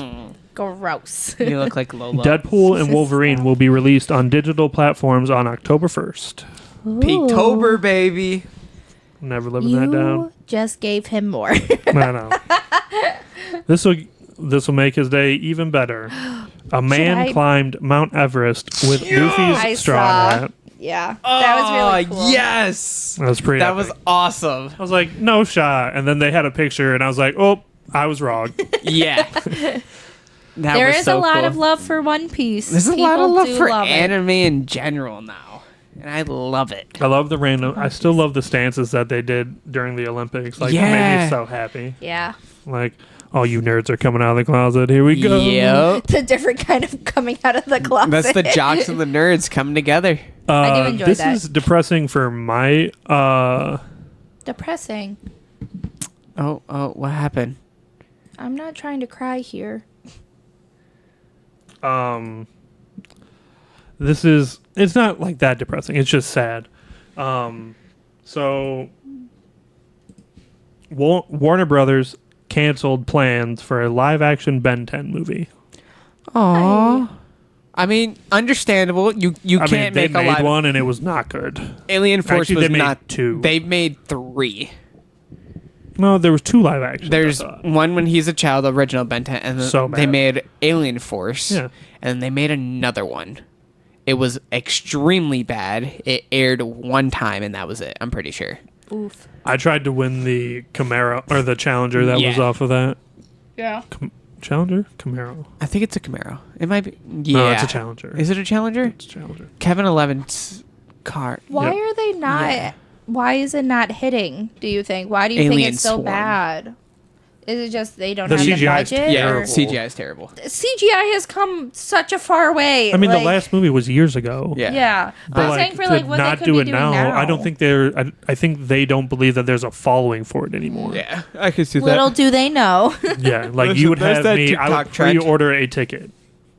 Gross. You look like Lola. Deadpool and Wolverine will be released on digital platforms on October 1st. Pinktober, baby. Never living that down. You just gave him more. I know. This will make his day even better. A man I- climbed Mount Everest with I Goofy's straw saw. hat. Yeah. That was really cool. Yes. That was pretty. That epic. was awesome. I was like, no shot. And then they had a picture, and I was like, oh, I was wrong. Yeah. That There was is so a lot cool. of love for One Piece. There's a lot of People love do for love it. anime in general now, and I love it. I love the random. I still love the stances that they did during the Olympics. Like, it made Yeah. me so happy. Yeah. Like, all you nerds are coming out of the closet. Here we go. Yep. It's a different kind of coming out of the closet. That's the jocks and the nerds coming together. I do enjoy this that. is depressing for my Depressing. Oh, what happened? I'm not trying to cry here. It's not like that depressing. It's just sad. So Warner Brothers canceled plans for a live-action Ben 10 movie. Aww. I mean, understandable. You can't they make a made live one and it was not good. Alien Force Actually, was they made not 2. They made 3. No, there was 2 live actions. There's one when he's a child, original Ben 10, and then So they bad. made Alien Force. Yeah. And then they made another one. It was extremely bad. It aired one time, and that was it. I'm pretty sure. Oof. I tried to win the Camaro or the Challenger that was Yeah. off of that. Yeah. Challenger? Camaro. I think it's a Camaro. It might be. Yeah. No, it's a Challenger. Is it a Challenger? It's a Challenger. Kevin Eleven's car. Why Yep. are they not? Yeah. Why is it not hitting? Do you think? Why do you Alien think it's so Swarm. bad? Is it just they don't The have the CGI is budget? Yeah, or- terrible. CGI is terrible. CGI has come such a far way. I mean, like, the last movie was years ago. Yeah. Yeah, but I'm saying for like to what they not could do be it doing now, I don't think I think they don't believe that there's a following for it anymore. Yeah, I can see Little do they know. Yeah, like There's you would there's have that me. I would TikTok trend. pre-order a ticket.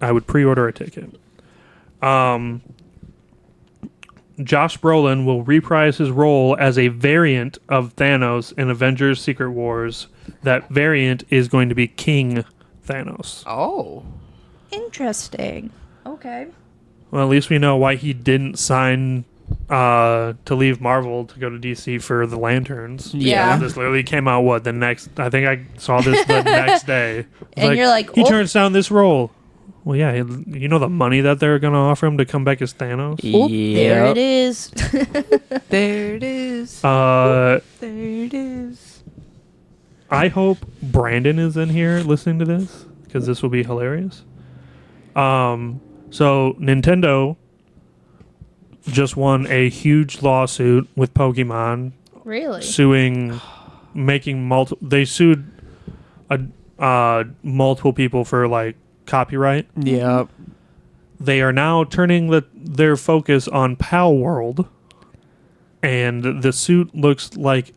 I would pre-order a ticket. Josh Brolin will reprise his role as a variant of Thanos in Avengers: Secret Wars. That variant is going to be King Thanos. Oh. Interesting. Okay. Well, at least we know why he didn't sign to leave Marvel to go to DC for the Lanterns. Yeah. This literally came out I think I saw this the next day. And you're like, he oh. turns down this role. Well, yeah, you know the money that they're gonna offer him to come back as Thanos. Oop, there it is. There it is. Uh, There it is. I hope Brandon is in here listening to this because this will be hilarious. So Nintendo just won a huge lawsuit with Pokemon Really? suing, making they sued multiple people for like copyright. Yep. They are now turning their focus on Pal World, and the suit looks like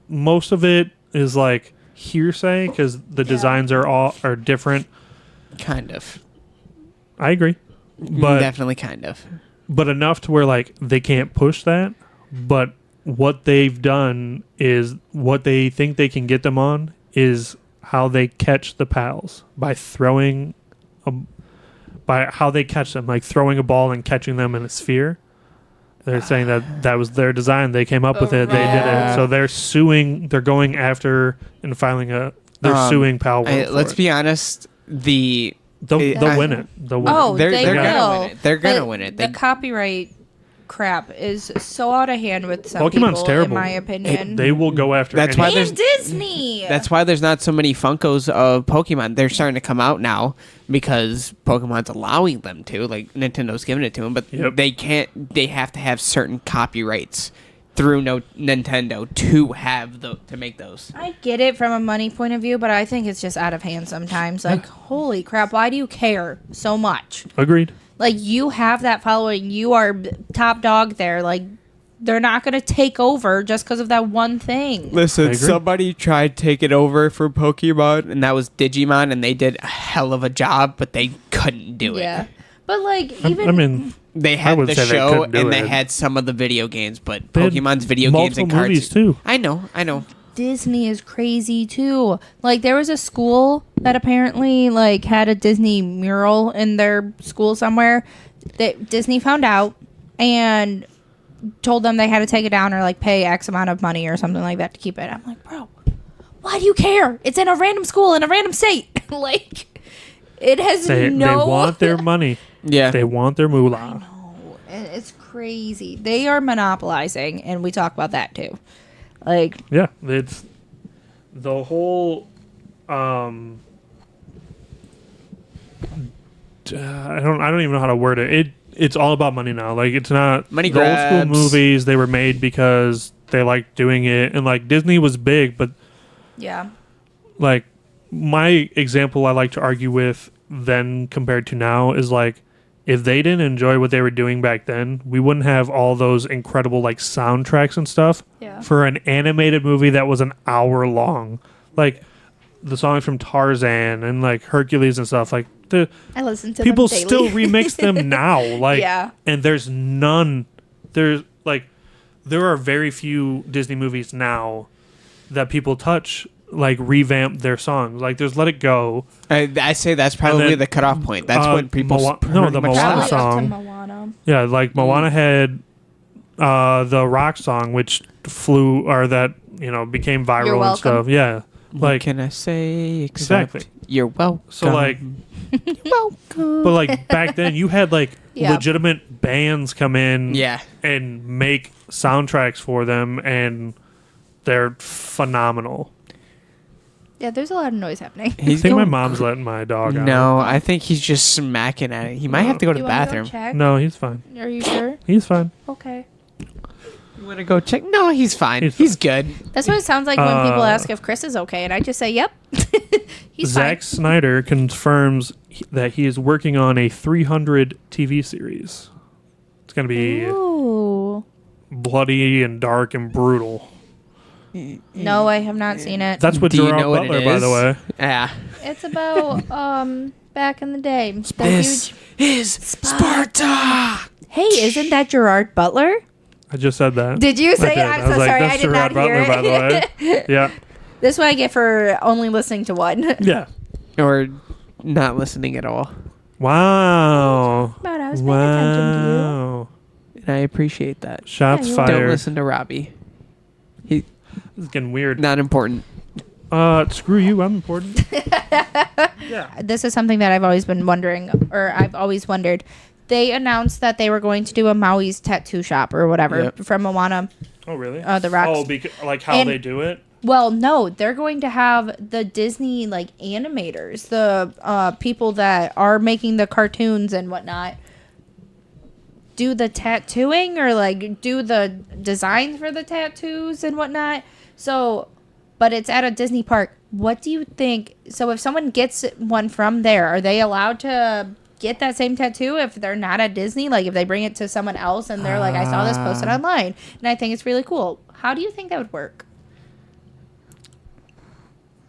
most of it is like hearsay because the designs are different. Kind of. I agree, but Definitely kind of. but enough to where like they can't push that. But what they've done is what they think they can get them on is how they catch the pals by throwing by how they catch them, like throwing a ball and catching them in a sphere. They're saying that was their design. They came up with it. They did it. So they're suing. They're going after and filing they're suing Pal World. Let's be honest. They'll win it. They'll win Oh, it. They're they gonna will. win it. They're gonna But win it. The They- copyright crap is so out of hand with some Pokemon's people, terrible. in my opinion. They will go after. That's why anything. and there's- Disney. That's why there's not so many Funkos of Pokemon. They're starting to come out now because Pokemon's allowing them to. Like Nintendo's giving it to them, but Yep. they can't. They have to have certain copyrights through Nintendo to make those. I get it from a money point of view, but I think it's just out of hand sometimes. Like, holy crap, why do you care so much? Agreed. Like, you have that following. You are top dog there. Like, they're not going to take over just because of that one thing. I Listen, agree. somebody tried to take it over for Pokemon, and that was Digimon, and they did a hell of a job, but they couldn't do it. Yeah. But, like, even... I mean, They had would the say they show, couldn't do and they it. had some of the video games, but They had Pokemon's video games and multiple cards. movies too. I know. Disney is crazy too. Like there was a school that apparently like had a Disney mural in their school somewhere that Disney found out and told them they had to take it down or like pay X amount of money or something like that to keep it. I'm like, bro, why do you care? It's in a random school in a random state. Like it has They want their money. Yeah. They want their moolah. And it's crazy. They are monopolizing, and we talk about that too. Like Yeah, it's the whole. I don't even know how to word it. It's all about money now. Like it's not Money the old school grabs. movies. They were made because they liked doing it, and like Disney was big, but yeah. like my example I like to argue with then compared to now is like if they didn't enjoy what they were doing back then, we wouldn't have all those incredible like soundtracks and stuff Yeah. for an animated movie that was an hour long. Like the songs from Tarzan and like Hercules and stuff. Like I listen to people them daily. still remix them now. Like, Yeah. and there's none. There's like there are very few Disney movies now that people touch, like revamp their songs. Like there's Let It Go. I say that's probably then, the cutoff point. That's when people the pretty Moana much Probably stop. up to song. Moana. Yeah, like Moana had the rock song, which flew or that became You're viral and welcome. stuff. Yeah, What like can I say except Exactly. you're welcome. so like, welcome. but like back then you had like Yeah. legitimate bands come in, Yeah. and make soundtracks for them, and they're phenomenal. Yeah, there's a lot of noise happening. I He's think my going- mom's letting my dog out. No, I think he's just smacking at it. He might have to go to You the wanna bathroom. Go check? No, he's fine. Are you sure? He's fine. Okay. You want to go check? No, he's fine. He's He's good. That's what it sounds like when people ask if Chris is okay, and I just say, "Yep, he's Zack Snyder confirms that he is working on a 300 TV series. It's going to be fine." Ooh. bloody and dark and brutal. No, I have not seen it. That's what Do you Gerard know what Butler, it by is? the way. Yeah. It's about back in the day. The This huge. is Sparta. Hey, isn't that Gerard Butler? I just said that. Did you say? I did. I'm I was so like, sorry. that's I did not Gerard hear Butler, it. by the way. Yeah. This is what I get for only listening to one. Yeah. Or not listening at all. Wow. But I was paying attention to you. Wow. And I appreciate that. Shots Yeah, you Don't fired. listen to Robbie. He's This is getting weird. not important. Screw you. I'm important. Yeah. This is something that I've always been wondering, or I've always wondered. They announced that they were going to do a Maui's tattoo shop or whatever Yep. from Moana. Oh, really? The rocks. Oh, like how And- they do it? Well, no, they're going to have the Disney like animators, the people that are making the cartoons and whatnot, do the tattooing or like do the designs for the tattoos and whatnot. So, but it's at a Disney park. What do you think? So, if someone gets one from there, are they allowed to get that same tattoo if they're not at Disney? Like if they bring it to someone else and they're like, I saw this posted online and I think it's really cool. How do you think that would work?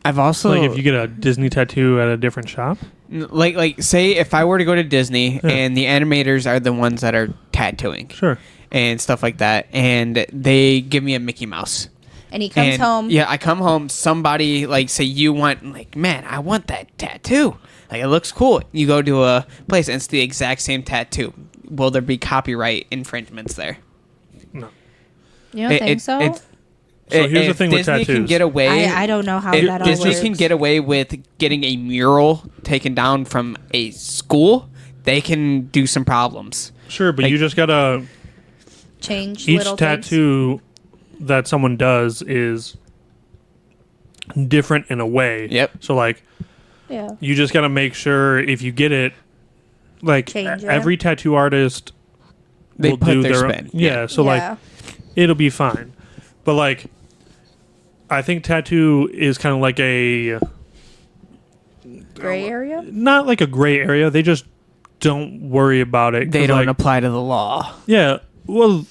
I've also Like if you get a Disney tattoo at a different shop? like say if I were to go to Disney and the animators are the ones that are tattooing Sure. and stuff like that, and they give me a Mickey Mouse. And he comes And, home. Yeah, I come home. Somebody like say you want like, man, I want that tattoo. Like it looks cool. You go to a place and it's the exact same tattoo. Will there be copyright infringements there? No. You don't think so? So here's the if thing with Disney can tattoos. get away. I don't know how if that all Disney works. can get away with getting a mural taken down from a school. They can do some problems. Sure, but Like- you just gotta Change each little things. tattoo that someone does is different in a way. Yep. So like Yeah. you just gotta make sure if you get it, like Change it. every tattoo artist They will put do their their spin. own. Yeah. So like it'll be fine, but like I think tattoo is kind of like a Gray area? not like a gray area. They just don't worry about it. They 'cause, don't like, apply to the law. Yeah. Well,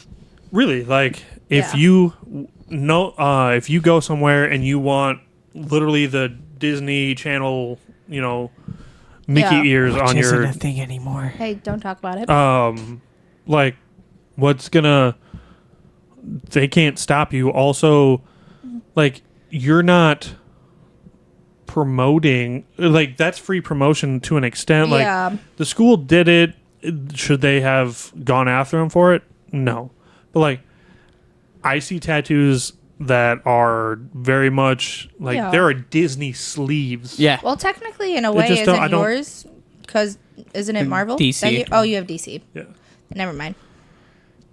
really, like if Yeah. you know, if you go somewhere and you want literally the Disney Channel, Mickey Yeah. ears Which on isn't your, a thing anymore. Hey, don't talk about it. like, what's gonna? They can't stop you. Also, like, you're not promoting. Like, that's free promotion to an extent. Like, Yeah. the school did it. Should they have gone after him for it? No. But like, I see tattoos that are very much like Yeah. there are Disney sleeves. Yeah. Well, technically, in a way, just don't- I isn't don't- yours? Because isn't it Marvel? DC. That you have DC. Yeah. Never mind.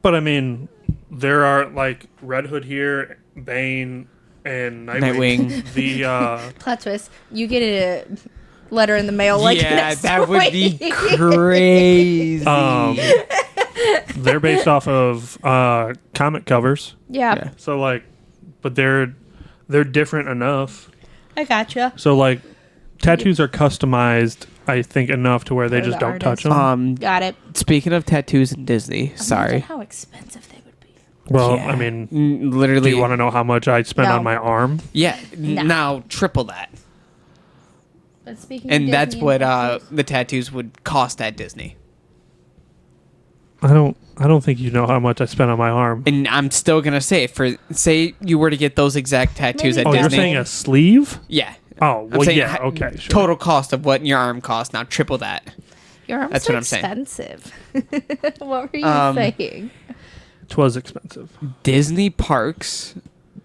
But I mean, there are like Red Hood here, Bane, and Nightwing. Nightwing. The Plot twist. You get a letter in the mail like yeah, next that would be week. crazy. they're based off of comic covers. Yeah, Yeah. So like, but they're different enough. I gotcha. So like, tattoos are customized I think, enough to where they For just the don't touch artist. them. Got it. Speaking of tattoos in Disney, Imagine sorry. how expensive they would be. Well, Yeah. I mean, Literally. do you want to know how much I spent No. on my arm? Yeah, No. now triple that. But speaking And of that's Disney what and tattoos- the tattoos would cost at Disney. I don't think you know how much I spent on my arm. And I'm still gonna say you were to get those exact tattoos Maybe at Oh, you're Disney. saying a sleeve? Yeah. Oh, I'm well, saying yeah, okay, sure. Total cost of what your arm costs. Now triple that. Your arms That's are what I'm saying. expensive. What were you saying? It was expensive. Disney parks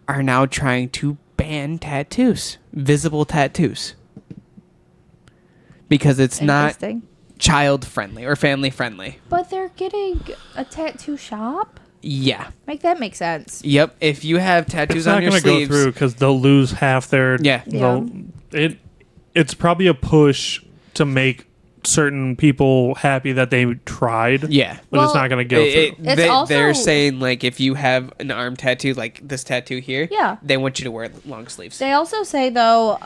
are now trying to ban tattoos, visible tattoos, because it's not Interesting. child friendly or family friendly. But they're getting a tattoo shop? Yeah. Make that make sense. Yep. If you have tattoos It's not on your going to go sleeves, through because they'll lose half their. Yeah. It's probably a push to make certain people happy that they tried. yeah. But it's Well, not going to go through. It's they're also- saying like if you have an arm tattoo like this tattoo here, Yeah. they want you to wear long sleeves. They also say, though,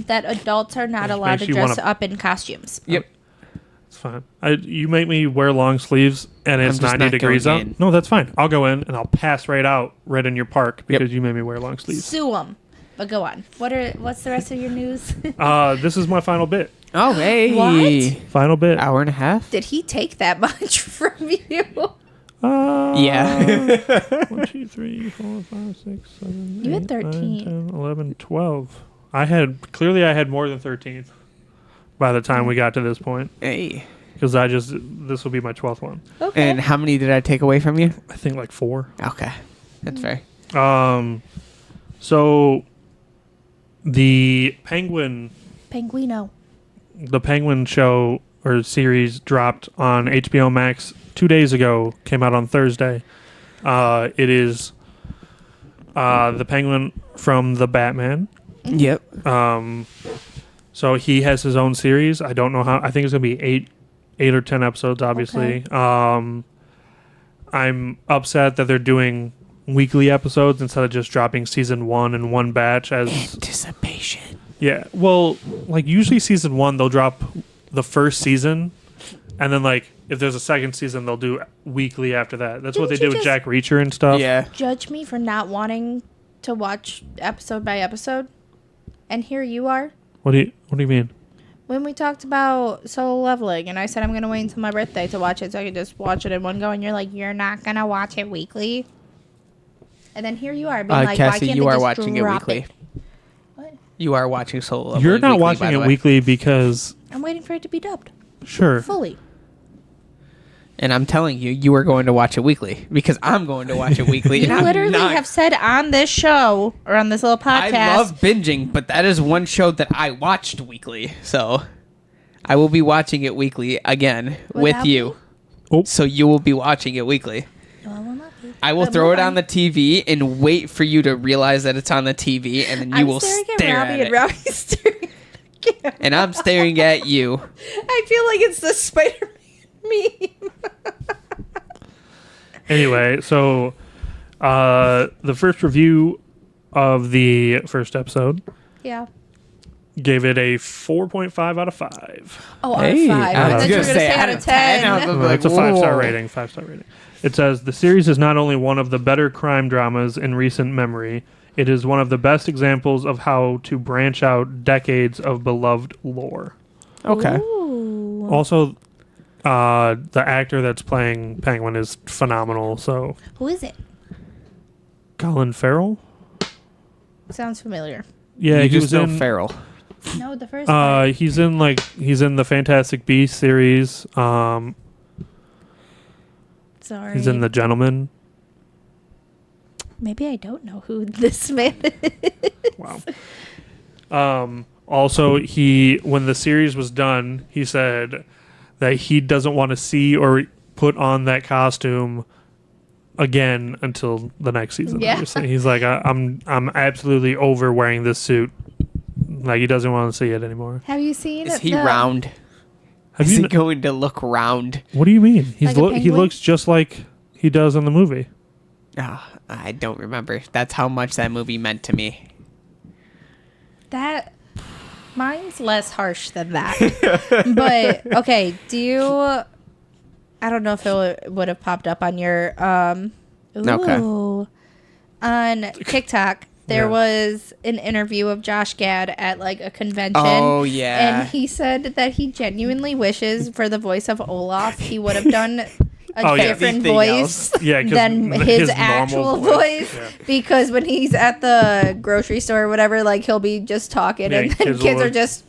that adults are not Which allowed makes to you dress wanna- up in costumes. Yep. It's fine. You make me wear long sleeves and it's I'm just 90 not degrees going out. in. No, that's fine. I'll go in and I'll pass right out right in your park Yep. because you made me wear long sleeves. Sue them. But go on. What's the rest of your news? This is my final bit. Oh hey. What? Final bit. Hour and a half. Did he take that much from you? Yeah. 1, 2, 3, 4, 5, 6, 7, You had 8, 13. 9, 10, 11, 12. I had more than 13 by the time we got to this point Hey. because this will be my 12th one. Okay. And how many did I take away from you? I think like 4. Okay. That's fair. So the Penguin show or series dropped on HBO Max 2 days ago. Came out on Thursday. It is the Penguin from the Batman. Yep. So he has his own series. I don't know how. I think it's gonna be 8 or 10 episodes. Obviously. I'm upset that they're doing weekly episodes instead of just dropping season 1 in one batch as Anticipation. yeah. Well, like usually season 1 they'll drop the first season, and then like if there's a second season they'll do weekly after that. That's what they Didn't did you with just- Jack Reacher and stuff. Yeah. Judge me for not wanting to watch episode by episode. And here you are. What do you mean? When we talked about Solo Leveling, and I said I'm going to wait until my birthday to watch it so I can just watch it in one go, and you're like, you're not going to watch it weekly? And then here you are being like, why Cassie, can't you they are just watching it drop weekly. What? You are watching Solo Leveling. You're not weekly, watching by the it way. weekly because I'm waiting for it to be dubbed sure. fully. And I'm telling you, you are going to watch it weekly because I'm going to watch it weekly. You and I'm literally not- have said on this show, or on this little podcast, I love binging, but that is one show that I watched weekly. So I will be watching it weekly again with Without you. me? Oh. So you will be watching it weekly. No, I will not be. I will But throw move it on the TV and wait for you to realize that it's on the TV, and then you I'm will staring stare at Robbie, at and it. Robbie's staring at the camera. And I'm staring at you. I feel like it's the Spider-Man meme. Anyway, so the first review of the first episode Yeah. gave it a 4.5 out of 5. Oh, Hey, out of 5. I I was thought you gonna were going to say out of 10. I was Well, like, it's a 5-star whoa. rating. 5-star rating. It says the series is not only one of the better crime dramas in recent memory, it is one of the best examples of how to branch out decades of beloved lore. Okay. Ooh. Also, the actor that's playing Penguin is phenomenal. So, Who is it? Colin Farrell. Sounds familiar. Yeah, you he just was know in. Farrell. No, the first part. He's in the Fantastic Beasts series. Sorry. He's in The Gentleman. Maybe I don't know who this man is. Wow. Also, when the series was done, he said that he doesn't want to see or put on that costume again until the next season. Yeah. Obviously, he's like, I'm absolutely over wearing this suit. Like he doesn't want to see it anymore. Have you seen Is it? he round? Have Is you? he going to look round? What do you mean? Like a He penguin? looks just like he does in the movie. I don't remember. That's how much that movie meant to me. That Mine's less harsh than that. But okay, I don't know if it would have popped up on your Okay. on TikTok. There Yeah. was an interview of Josh Gad at like a convention. Oh, yeah. And he said that he genuinely wishes for the voice of Olaf he would have done a Oh, yeah. different Anything voice Yeah, 'cause than his his normal actual voice. voice. Yeah. Because when he's at the grocery store or whatever, like he'll be just talking Yeah, and then kids kids will are look- just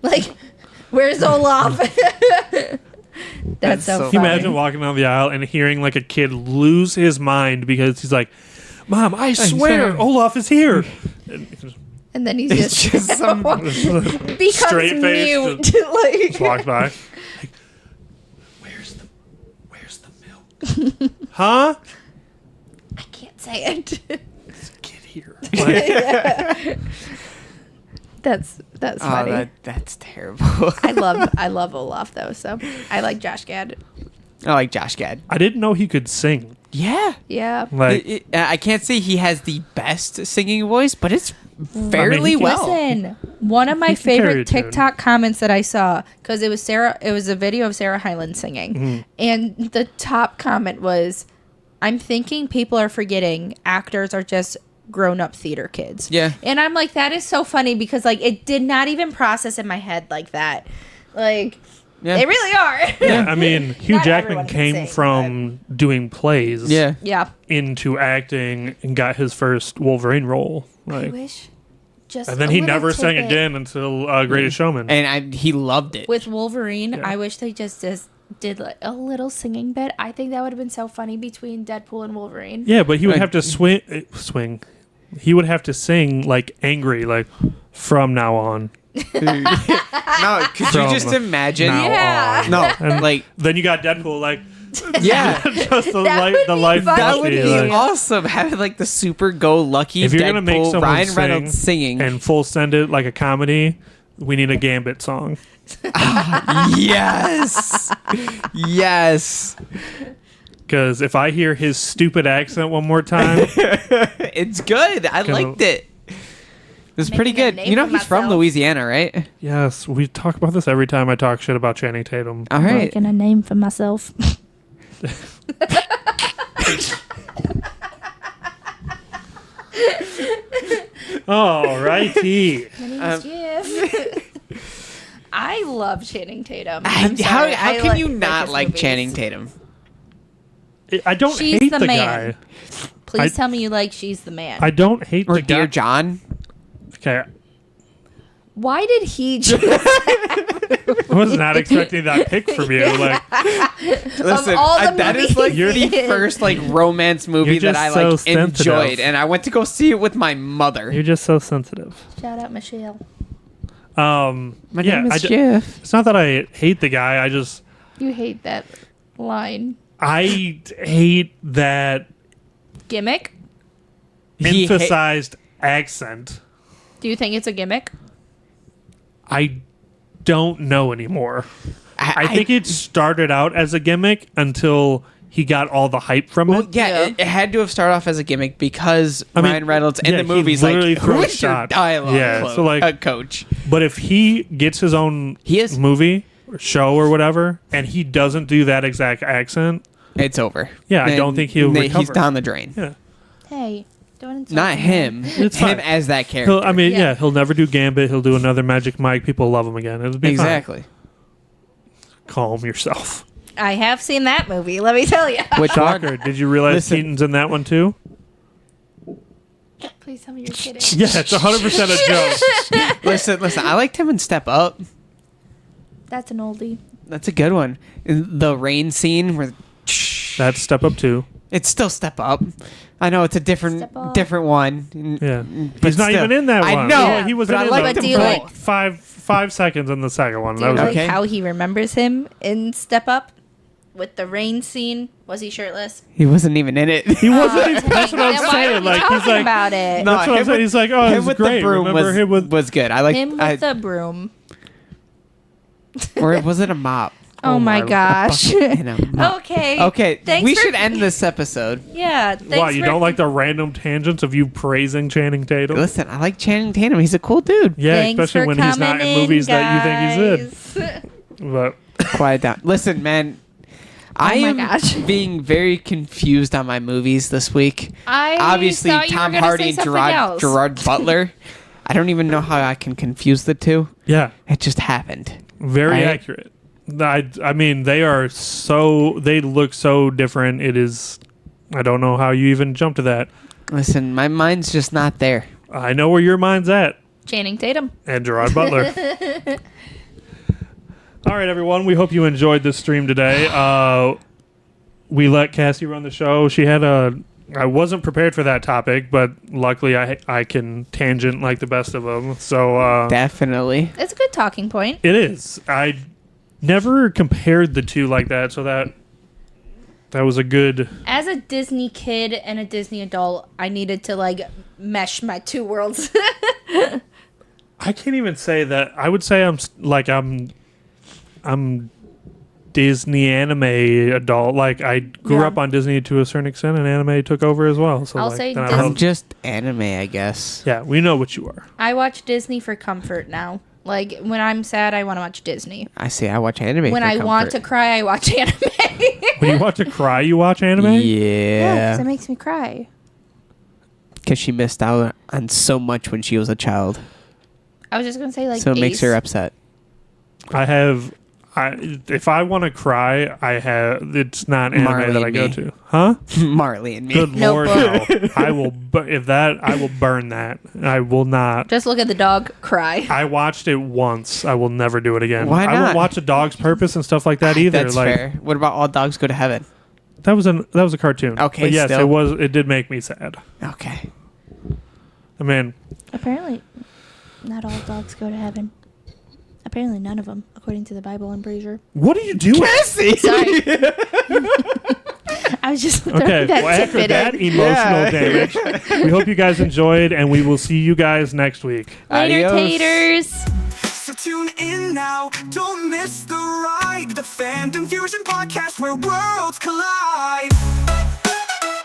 like, "Where's Olaf?" That's so so funny. Can you imagine walking down the aisle and hearing like a kid lose his mind because he's like, "Mom, I swear sorry." Olaf is here." And And then he's It's just, just some becomes straight face, mute. just like, walks by. Like, where's the milk? Huh? I can't say it. Get here. Like, That's Oh, funny. that's terrible. I love Olaf though, so I like Josh Gad. I like Josh Gad. I didn't know he could sing. Yeah. Yeah. Like, I can't say he has the best singing voice, but it's fairly he can- well. Listen, one of my He can carry a favorite tune. TikTok comments that I saw, because it was a video of Sarah Hyland singing, Mm-hmm. and the top comment was, "I'm thinking people are forgetting actors are just grown-up theater kids." Yeah. And I'm like, that is so funny because like it did not even process in my head like that. Like Yeah. they really are. yeah, I mean, Hugh Not Jackman everyone can came sing, from doing plays Yeah. Yeah. into acting and got his first Wolverine role. I Like, wish just and then a he little never sang tidbit. again until Greatest Showman. And he loved it. With Wolverine, Yeah. I wish they just did like a little singing bit. I think that would have been so funny between Deadpool and Wolverine. Yeah, but he would Like- have to swing. He would have to sing like angry, like from now on. No, could you From just imagine? now Yeah. on. No, And like then you got Deadpool, like yeah. just the That would the be life. funny. That would be like, awesome. Having like the super go lucky if you're gonna make Deadpool, someone Ryan sing Reynolds singing. and full send it like a comedy, we need a Gambit song. Yes, yes, Because if I hear his stupid accent one more time, it's good. I liked it. It was pretty Making a good. name You know for he's from myself. Louisiana, right? yes, we talk about this every time I talk shit about Channing Tatum. All right. Making a name for myself. All righty. My name's Jeff. I love Channing Tatum. I'm How sorry, how I can you like not his like movies. Channing Tatum? I don't She's hate the the man. guy. Please I- tell me you like She's the Man. I don't hate Or the Dear guy. John? Okay, Why did he choose I was not expecting that pick from you. Like, Listen, all the that is like movies the he did. first like romance movie You're that I just so like sensitive. enjoyed, and I went to go see it with my mother. you're just so sensitive. Shout out Michelle. My yeah, name is I d- Jeff. it's not that I hate the guy. I just You hate that line. I hate that Gimmick? He ha- emphasized accent. Do you think it's a gimmick? I don't know anymore. I think it started out as a gimmick until he got all the hype from Well, it. yeah, Yeah. It had to have started off as a gimmick because I mean, Ryan Reynolds in yeah, the he movie's literally like, throws "Who is your shots." dialogue Yeah, so, like- coach?" But if he gets his own He is- movie or show or whatever, and he doesn't do that exact accent, It's over. Yeah, I don't think he'll He's recover. down the drain. yeah, Hey, don't insult Not me. him. It's him fine. as that character. he'll. I mean, Yeah. yeah, he'll never do Gambit. He'll do another Magic Mike. People love him again. It'll be exactly. fine. Calm yourself. I have seen that movie, let me tell you. Which one? Shocker! Did you realize Listen. Keaton's in that one too? Please tell me you're kidding. Yeah, it's 100% a joke. Listen. I liked him in Step Up. That's an oldie. That's a good one. In the rain scene where That's Step Up too. it's still Step Up. I know it's a Step Up. different one. Yeah, But he's not still. even in that I one. know, Well, he was but in I it liked like him for for like both. five seconds in the second one. Do That you was like it. Okay. how he remembers him in Step Up? With the rain scene? Was he shirtless? He wasn't even in it. He wasn't. even- that's what Then I'm why are saying. we Like he's talking like. about it? No, That's what I'm him saying. with- He's like, oh, him it's with great. the broom Remember him with was good. I like Him with the broom. or was it a mop? Oh my gosh. Okay. Okay, Thanks we for- should end this episode. Yeah. Thanks Why, you for- don't like the random tangents of you praising Channing Tatum? Listen, I like Channing Tatum. He's a cool dude. Yeah, Thanks especially for when he's not in coming movies that you think he's guys. in. But Quiet down. Listen, man. I Oh my am gosh. being very confused on my movies this week. I Obviously, thought you were Tom gonna Hardy say and something Gerard, else. Gerard Butler. I don't even know how I can confuse the two. yeah, It just happened. very Right? accurate. I mean, they look so different. It is, I don't know how you even jump to that. Listen, my mind's just not there. I know where your mind's at. Channing Tatum. And Gerard Butler. All right, everyone. We hope you enjoyed this stream today. We let Cassie run the show. I wasn't prepared for that topic, but luckily I can tangent like the best of them. So Definitely. It's a good talking point. it is. I never compared the two like that, so that was a good. As a Disney kid and a Disney adult, I needed to like mesh my two worlds. I can't even say that. I would say I'm Disney anime adult. Like I grew Yeah. up on Disney to a certain extent, and anime took over as well. So I'll like, say then I Disney- I'm love- just anime, I guess. yeah, we know what you are. I watch Disney for comfort now. Like when I'm sad, I want to watch Disney. I see. I watch anime. When for I want to comfort. cry, I watch anime. When you want to cry, you watch anime. Yeah. it makes me cry. Because she missed out on so much when she was a child. I was just gonna say like. So it makes Ace. her upset. If I want to cry, it's not anime Marley that I and go Me. to. Huh? Marley and me. Good lord, Notebook. no. I will. I will burn that. I will not. Just look at the dog cry. I watched it once. I will never do it again. Why I not? won't watch A Dog's Purpose and stuff like that either. That's like fair. What about All Dogs Go to Heaven? that was a cartoon. Okay, but yes, still. it did make me sad. Okay. I mean, Apparently, not all dogs go to heaven. Apparently, none of them, according to the Bible, I'm pretty sure. what are you doing? Cassie! Sorry. I was just throwing Okay, that well, after tidbit that in. emotional damage, we hope you guys enjoyed, and we will see you guys next week. Later, Adios. taters. So tune in now, don't miss the ride. The Fandom Fusion podcast where worlds collide.